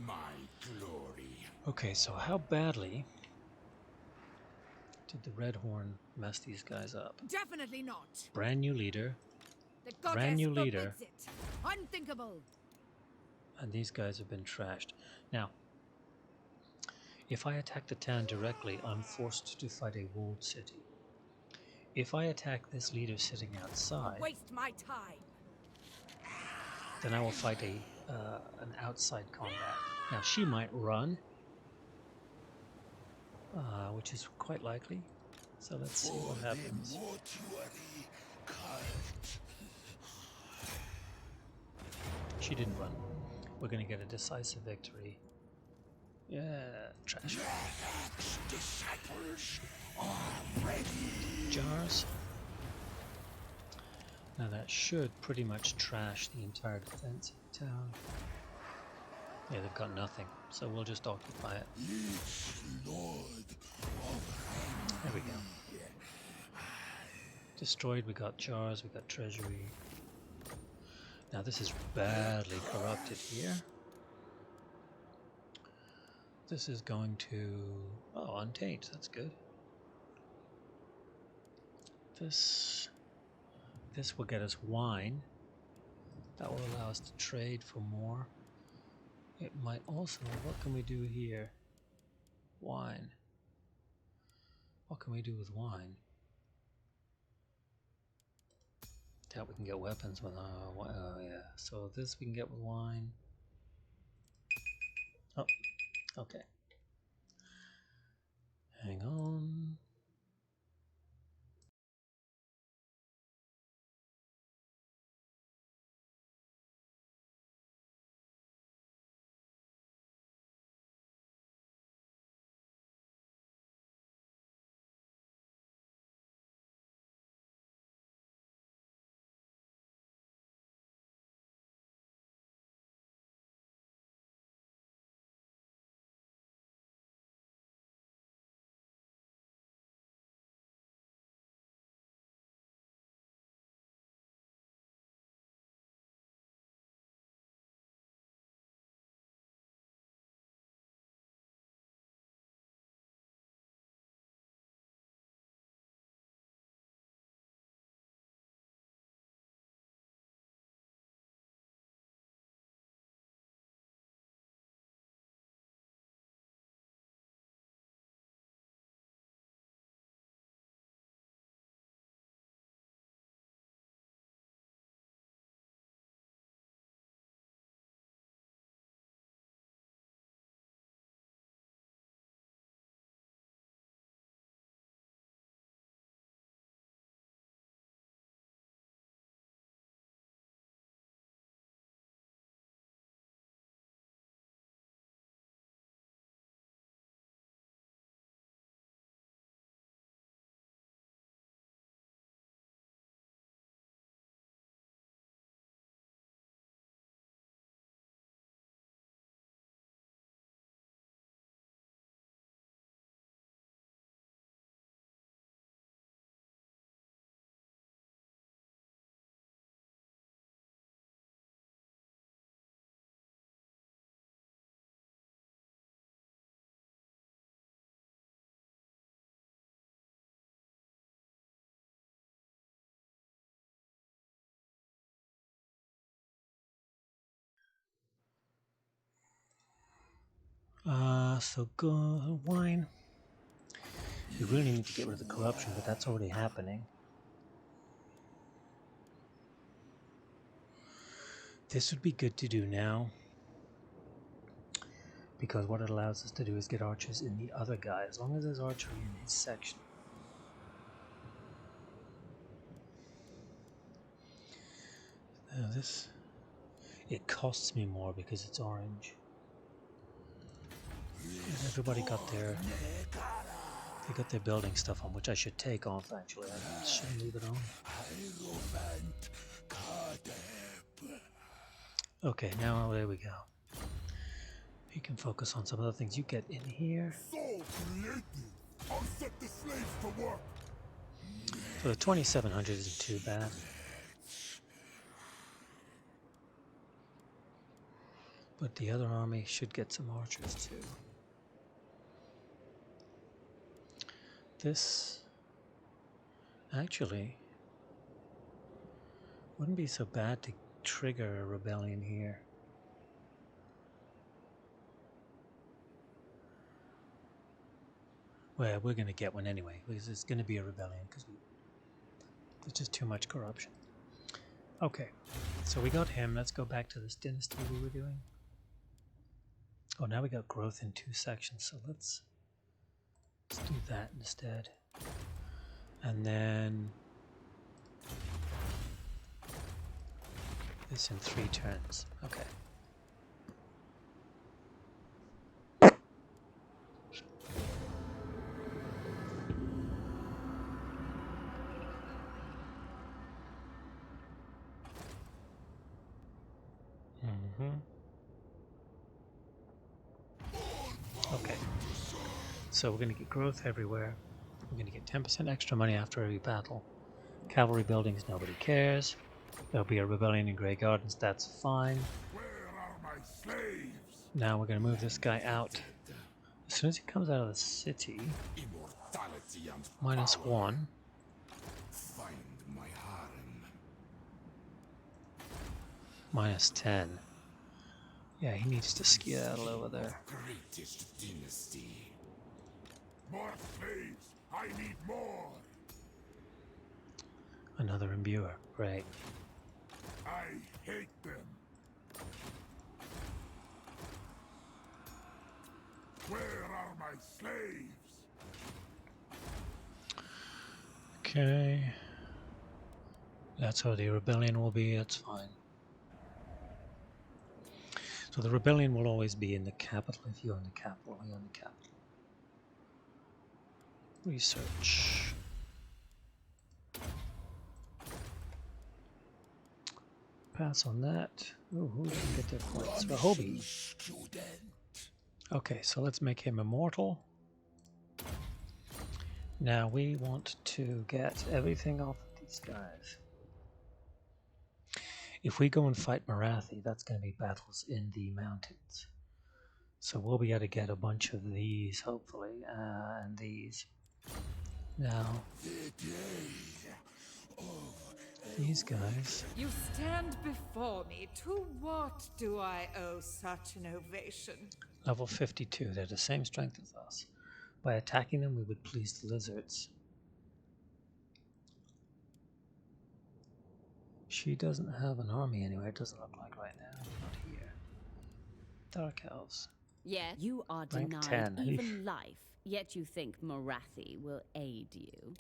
My glory. Okay, so how badly did the Red Horn mess these guys up? Definitely not. Brand new leader, The Brand new goddess leader. forbids it. Unthinkable. and these guys have been trashed. Now, if I attack the town directly, I'm forced to fight a walled city. If I attack this leader sitting outside, Waste my time. then I will fight an outside combat. Now she might run, which is quite likely. So let's see what happens. She didn't run. We're going to get a decisive victory. Yeah, trash. Jars. Now that should pretty much trash the entire defense of the town. Yeah, they've got nothing, so we'll just occupy it. There we go. Destroyed, we got jars, we got treasury. Now this is badly corrupted here. This is going to... oh, untaint, that's good. This will get us wine. That will allow us to trade for more. It might also... what can we do here? Wine. What can we do with wine? Doubt we can get weapons with yeah. So this we can get with wine. Oh, okay. Hang on. So go wine. We really need to get rid of the corruption, but that's already happening. This would be good to do now, because what it allows us to do is get archers in the other guy, as long as there's archery in his section. Now this, it costs me more because it's orange. And everybody got their, they got their building stuff on, which I should take off actually. I shouldn't leave it on. Okay, now there we go. You can focus on some other things. You get in here. So creative. I'll set the slaves to work. So the 2700 isn't too bad. But the other army should get some archers too. This actually wouldn't be so bad to trigger a rebellion here. Well, we're going to get one anyway, because it's going to be a rebellion, because there's just too much corruption. Okay, so we got him. Let's go back to this dynasty we were doing. Oh, now we got growth in 2 sections, so let's do that instead. And then this in 3 turns. Okay. Okay. So we're going to get growth everywhere. We're going to get 10% extra money after every battle. Cavalry buildings, nobody cares. There'll be a rebellion in Grey Gardens, that's fine. Where are my slaves? Now we're going to move this guy out. As soon as he comes out of the city, Immortality and -1. find my harem. -10. Yeah, he needs to skedaddle over there. Greatest dynasty. More slaves. I need more. Another imbuer, great. I hate them. Where are my slaves? Okay. That's how the rebellion will be, that's fine. So the rebellion will always be in the capital. If you own the capital, we own the capital. Research. Pass on that. Ooh, who didn't get their points? Rahobi. Student. Okay, so let's make him immortal. Now we want to get everything off of these guys. If we go and fight Marathi, that's going to be battles in the mountains. So we'll be able to get a bunch of these, hopefully, and these. Now, these guys. You stand before me. To what do I owe such an ovation? Level 52, they're the same strength as us. By attacking them, we would please the lizards. She doesn't have an army anywhere, it doesn't look like right now. Not here. Dark Elves. Yes, you are Rank denied 10. even life, yet you think Marathi will aid you.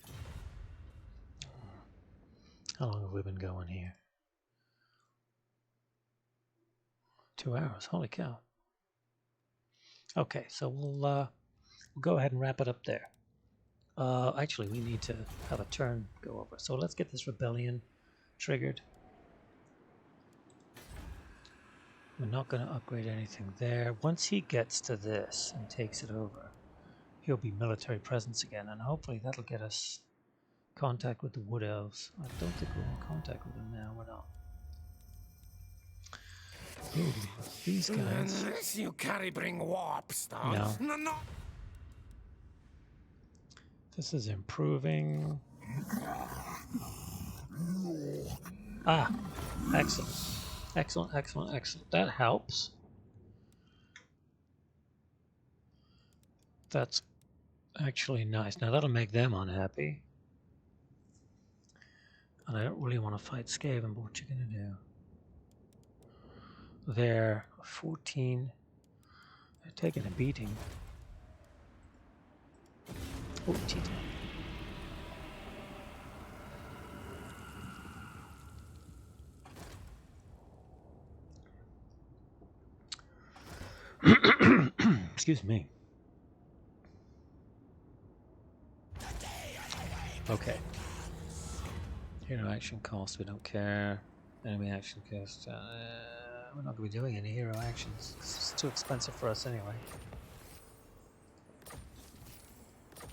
How long have we been going here? 2 hours, holy cow. Okay, so we'll go ahead and wrap it up there. Actually, we need to have a turn go over. So let's get this rebellion triggered. We're not going to upgrade anything there. Once he gets to this and takes it over, he'll be military presence again, and hopefully that'll get us contact with the Wood Elves. I don't think we're in contact with them now, we're not. Ooh, these guys. Unless you bring warp stuff. No. This is improving. Ah, excellent. Excellent, excellent, excellent. That helps. That's actually nice. Now that'll make them unhappy. And I don't really want to fight Skaven, but what you gonna do? They're 14. They're taking a beating. Oh, cheating. Excuse me. Okay. Hero action cost, we don't care. Enemy action cost, we're not going to be doing any hero actions. It's too expensive for us anyway.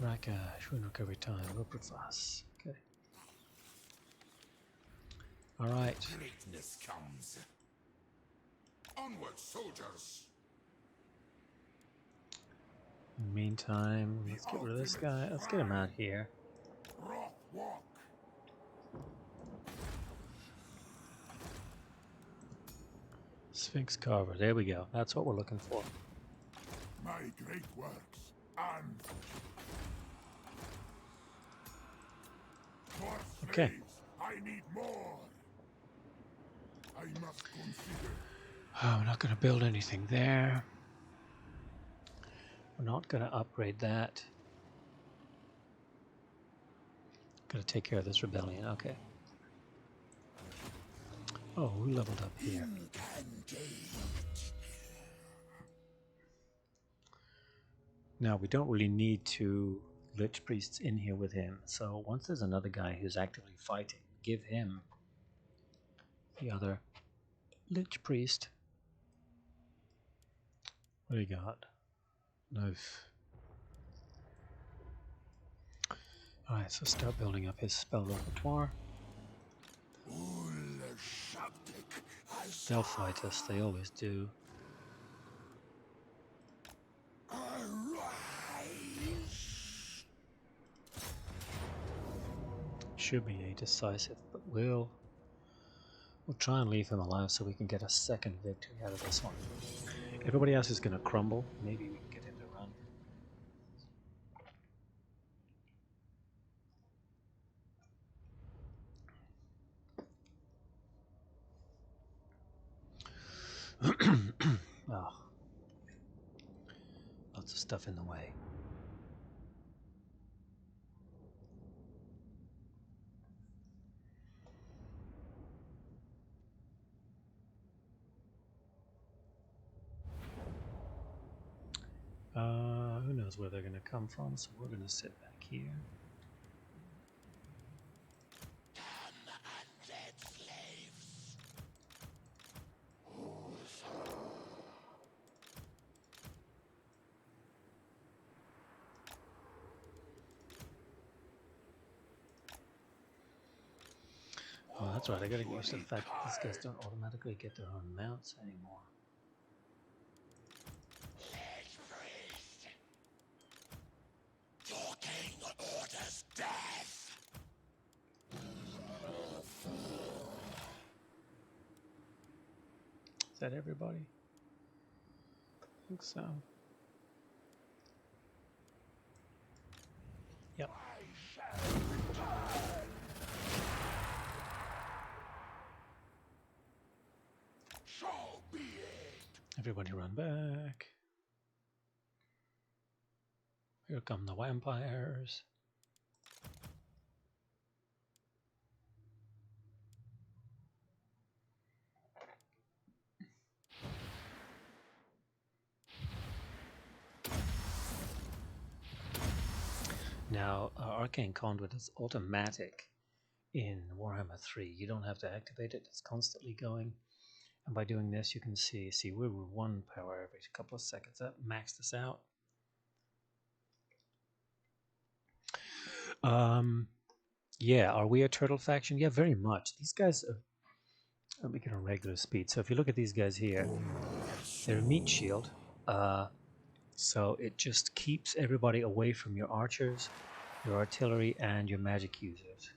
Rakash, we knock every time. Rupert Voss. Okay. Alright. Greatness comes. Onward, soldiers. Meantime, let's get rid of this guy. Let's get him out here. Rock walk. Sphinx Carver. There we go. That's what we're looking for. My great works and more Okay. slaves. I need more. I must consider. Oh, we're not going to build anything there. We're not going to upgrade that. Going to take care of this rebellion. Okay. Oh, who leveled up here? Now, we don't really need two Lich Priests in here with him. So once there's another guy who's actively fighting, give him the other Lich Priest. What do you got? Knife. Alright, so start building up his spell repertoire. They'll fight us, they always do. Should be a decisive, but we'll try and leave him alive so we can get a second victory out of this one. Everybody else is going to crumble. Maybe we can get him to run. Oh, lots of stuff in the way. Who knows where they're going to come from, so we're going to sit back here. Oh, that's right, I gotta get used to the fact that these guys don't automatically get their own mounts anymore. Is that everybody? I think so. Yep. Everybody run back. Here come the vampires. Now, Arcane Conduit is automatic in Warhammer 3. You don't have to activate it, it's constantly going. And by doing this, you can see we're 1 power every couple of seconds. That maxed us out. Yeah, are we a turtle faction? Yeah, very much. These guys are, let me get on regular speed. So if you look at these guys here, they're a meat shield. So it just keeps everybody away from your archers, your artillery, and your magic users.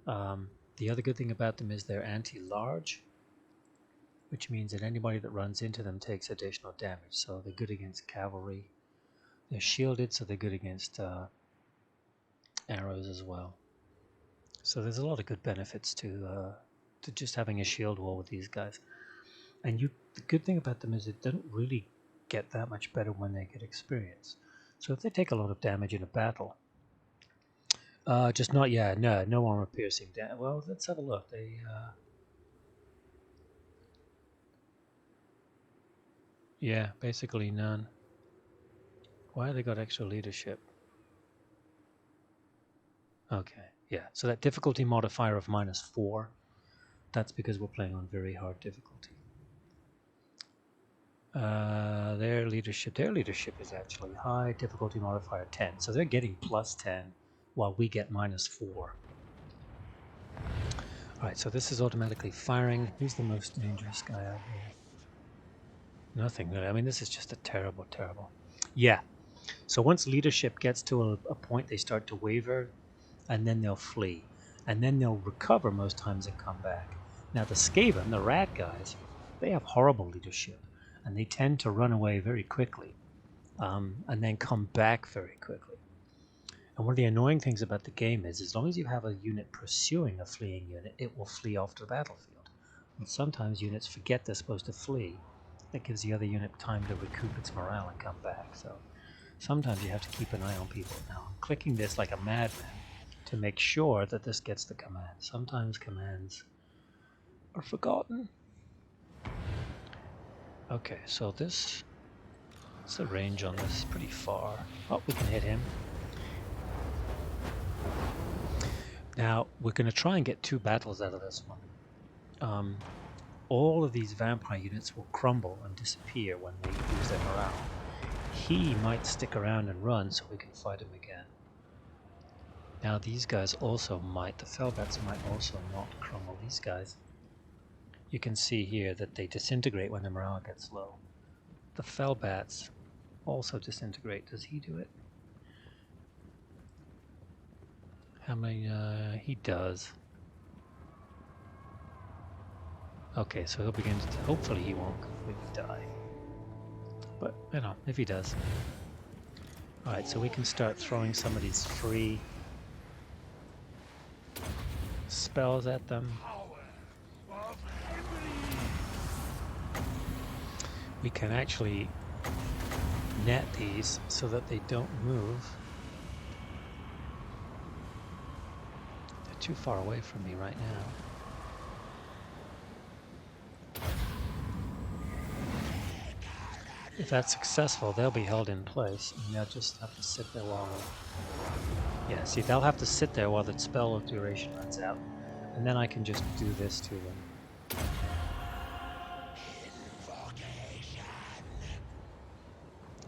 The other good thing about them is they're anti-large, which means that anybody that runs into them takes additional damage. So they're good against cavalry. They're shielded, so they're good against arrows as well. So there's a lot of good benefits to just having a shield wall with these guys. And the good thing about them is it doesn't really get that much better when they get experience. So if they take a lot of damage in a battle, just not, yeah, no armor piercing damage. Well, let's have a look. They, yeah, basically none. Why have they got extra leadership? Okay, yeah, so that difficulty modifier of -4, that's because we're playing on very hard difficulty. Their leadership is actually high, difficulty modifier 10, so they're getting +10 while we get -4. Alright, so this is automatically firing. Who's the most dangerous guy out here? Nothing really. I mean, this is just a terrible, terrible. Yeah, so once leadership gets to a point, they start to waver, and then they'll flee. And then they'll recover most times and come back. Now the Skaven, the rat guys, they have horrible leadership. And they tend to run away very quickly. And then come back very quickly. And one of the annoying things about the game is, as long as you have a unit pursuing a fleeing unit, it will flee off the battlefield. And sometimes units forget they're supposed to flee. That gives the other unit time to recoup its morale and come back. So sometimes you have to keep an eye on people. Now I'm clicking this like a madman to make sure that this gets the command. Sometimes commands are forgotten. Okay, so what's the range on this? Pretty far. Oh, we can hit him. Now, we're going to try and get 2 battles out of this one. All of these vampire units will crumble and disappear when they lose their morale. He might stick around and run so we can fight him again. Now these guys also might, the Felbats might also not crumble. These guys you can see here that they disintegrate when the morale gets low. The fell bats also disintegrate. Does he do it? How many? He does. Okay, so he'll begin to. Hopefully, he won't completely die. But you know, if he does. All right, so we can start throwing some of these free spells at them. We can actually net these so that they don't move. They're too far away from me right now. If that's successful, they'll be held in place, and they'll just have to sit there while... Yeah, see, they'll have to sit there while the spell duration runs out, and then I can just do this to them.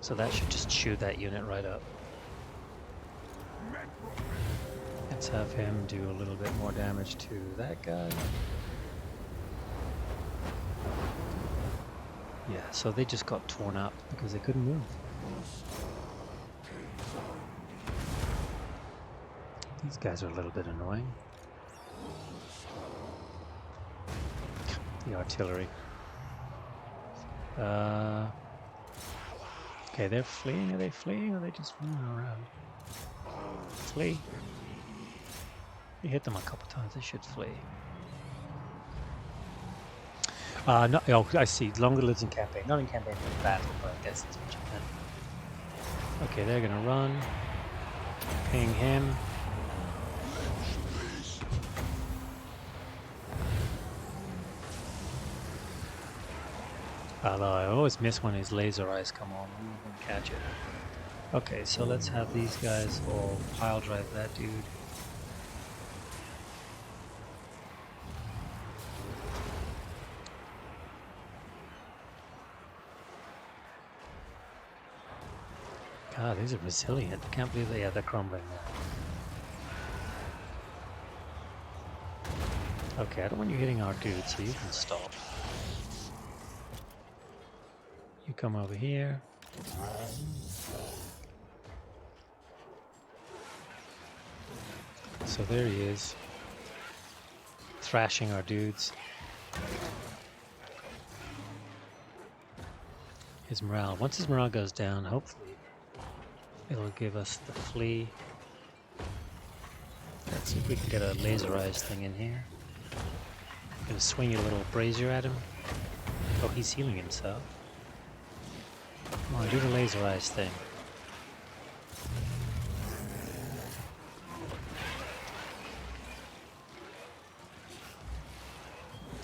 So that should just shoot that unit right up. Let's have him do a little bit more damage to that guy. Yeah, so they just got torn up because they couldn't move. These guys are a little bit annoying. The artillery. Okay, they're fleeing. Are they fleeing or are they just running around? Flee. You hit them a couple times, they should flee. No, oh, I see. Longer lives in campaign. Not in campaign, but in battle, but I guess that's what you meant. Okay, they're gonna run. Ping him. Although I always miss when his laser eyes come on. I'm not gonna catch it. Okay, so let's have these guys all pile drive that dude. God, these are resilient. I can't believe they're crumbling now. Okay, I don't want you hitting our dude, so you can stop. You come over here. So there he is, thrashing our dudes. His morale. Once his morale goes down, hopefully it'll give us the flee. Let's see if we can get a laserized thing in here. Gonna swing your little brazier at him. Oh, he's healing himself. Come on, do the laserized thing.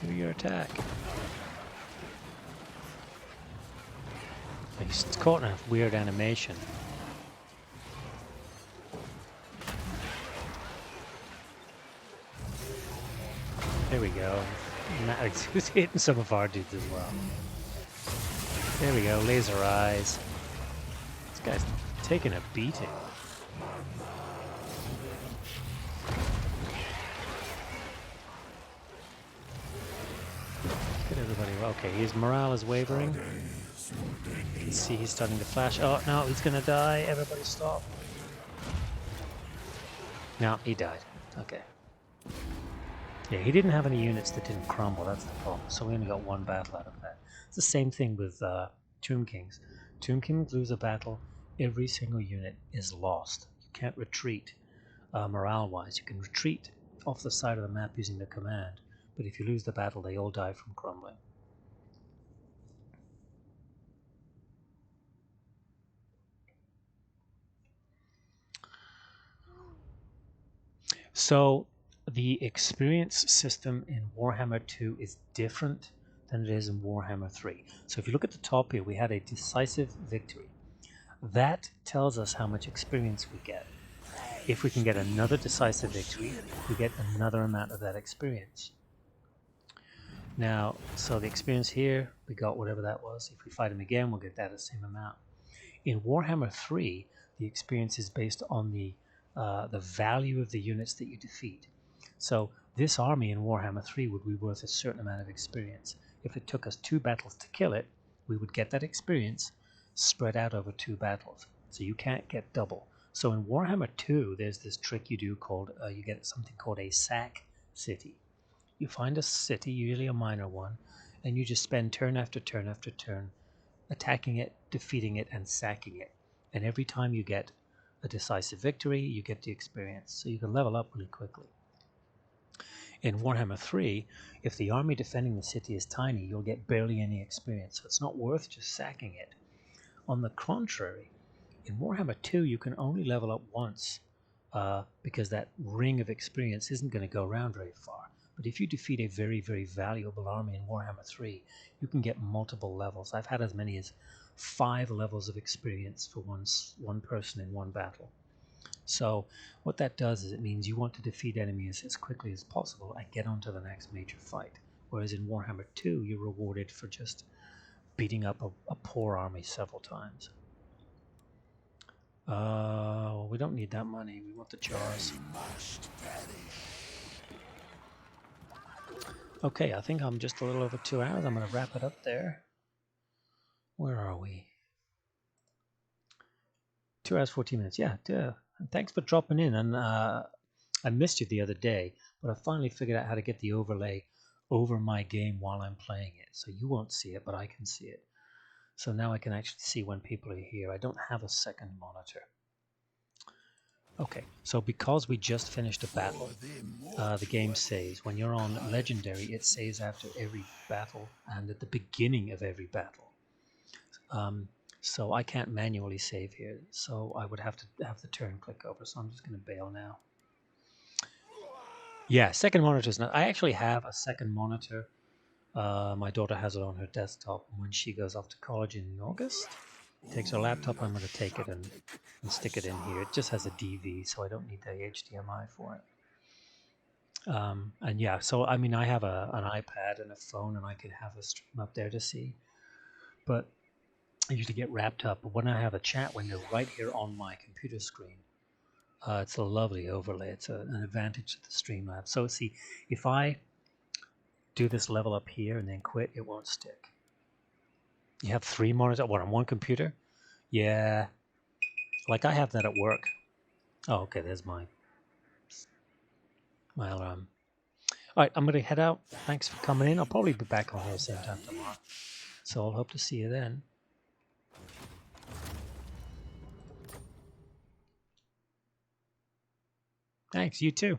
Do your attack. He's caught in a weird animation. There we go. He's hitting some of our dudes as well. There we go, laser eyes. This guy's taking a beating. Get everybody. Okay, his morale is wavering. You can see he's starting to flash. Oh no, he's gonna die. Everybody stop. No, he died. Okay. Yeah, he didn't have any units that didn't crumble, that's the problem. So we only got one battle out of that. It's the same thing with Tomb Kings. Tomb Kings lose a battle, every single unit is lost. You can't retreat morale-wise. You can retreat off the side of the map using the command, but if you lose the battle, they all die from crumbling. So the experience system in Warhammer 2 is different than it is in Warhammer 3. So if you look at the top here, we had a decisive victory. That tells us how much experience we get. If we can get another decisive victory, we get another amount of that experience. Now, so the experience here, we got whatever that was. If we fight him again, we'll get that same amount. In Warhammer 3, the experience is based on the value of the units that you defeat. So This army in Warhammer 3 would be worth a certain amount of experience. If it took us 2 battles to kill it, we would get that experience spread out over 2 battles. So you can't get double. So in Warhammer 2, there's this trick you do called, you get something called a sack city. You find a city, usually a minor one, and you just spend turn after turn after turn attacking it, defeating it, and sacking it. And every time you get a decisive victory, you get the experience. So you can level up really quickly. In Warhammer 3, if the army defending the city is tiny, you'll get barely any experience, so it's not worth just sacking it. On the contrary, in Warhammer 2, you can only level up once because that ring of experience isn't going to go around very far. But if you defeat a very, very valuable army in Warhammer 3, you can get multiple levels. I've had as many as 5 levels of experience for one person in one battle. So what that does is it means you want to defeat enemies as quickly as possible and get on to the next major fight. Whereas in Warhammer 2, you're rewarded for just beating up a poor army several times. We don't need that money. We want the jars. Okay, I think I'm just a little over 2 hours. I'm going to wrap it up there. Where are we? 2 hours, 14 minutes. Yeah, and thanks for dropping in. And I missed you the other day, but I finally figured out how to get the overlay over my game while I'm playing it. So you won't see it, but I can see it. So now I can actually see when people are here. I don't have a second monitor. Okay, so because we just finished a battle, the game saves. When you're on Legendary, it saves after every battle and at the beginning of every battle. So I can't manually save here, so I would have to have the turn click over, so I'm just going to bail now. Yeah, second monitor is not... I actually have a second monitor. My daughter has it on her desktop, and when she goes off to college in August, takes her laptop, I'm going to take it and stick it in here. It just has a DV, so I don't need the HDMI for it. And yeah, so I mean, I have an iPad and a phone, and I could have a stream up there to see. But I usually get wrapped up. But when I have a chat window right here on my computer screen, it's a lovely overlay. It's an advantage of the Streamlabs. So see, if I do this level up here and then quit, it won't stick. You have 3 monitors? What, on one computer? Yeah. Like I have that at work. Oh, okay, there's my alarm. All right, I'm going to head out. Thanks for coming in. I'll probably be back on here same time tomorrow. So I'll hope to see you then. Thanks, you too.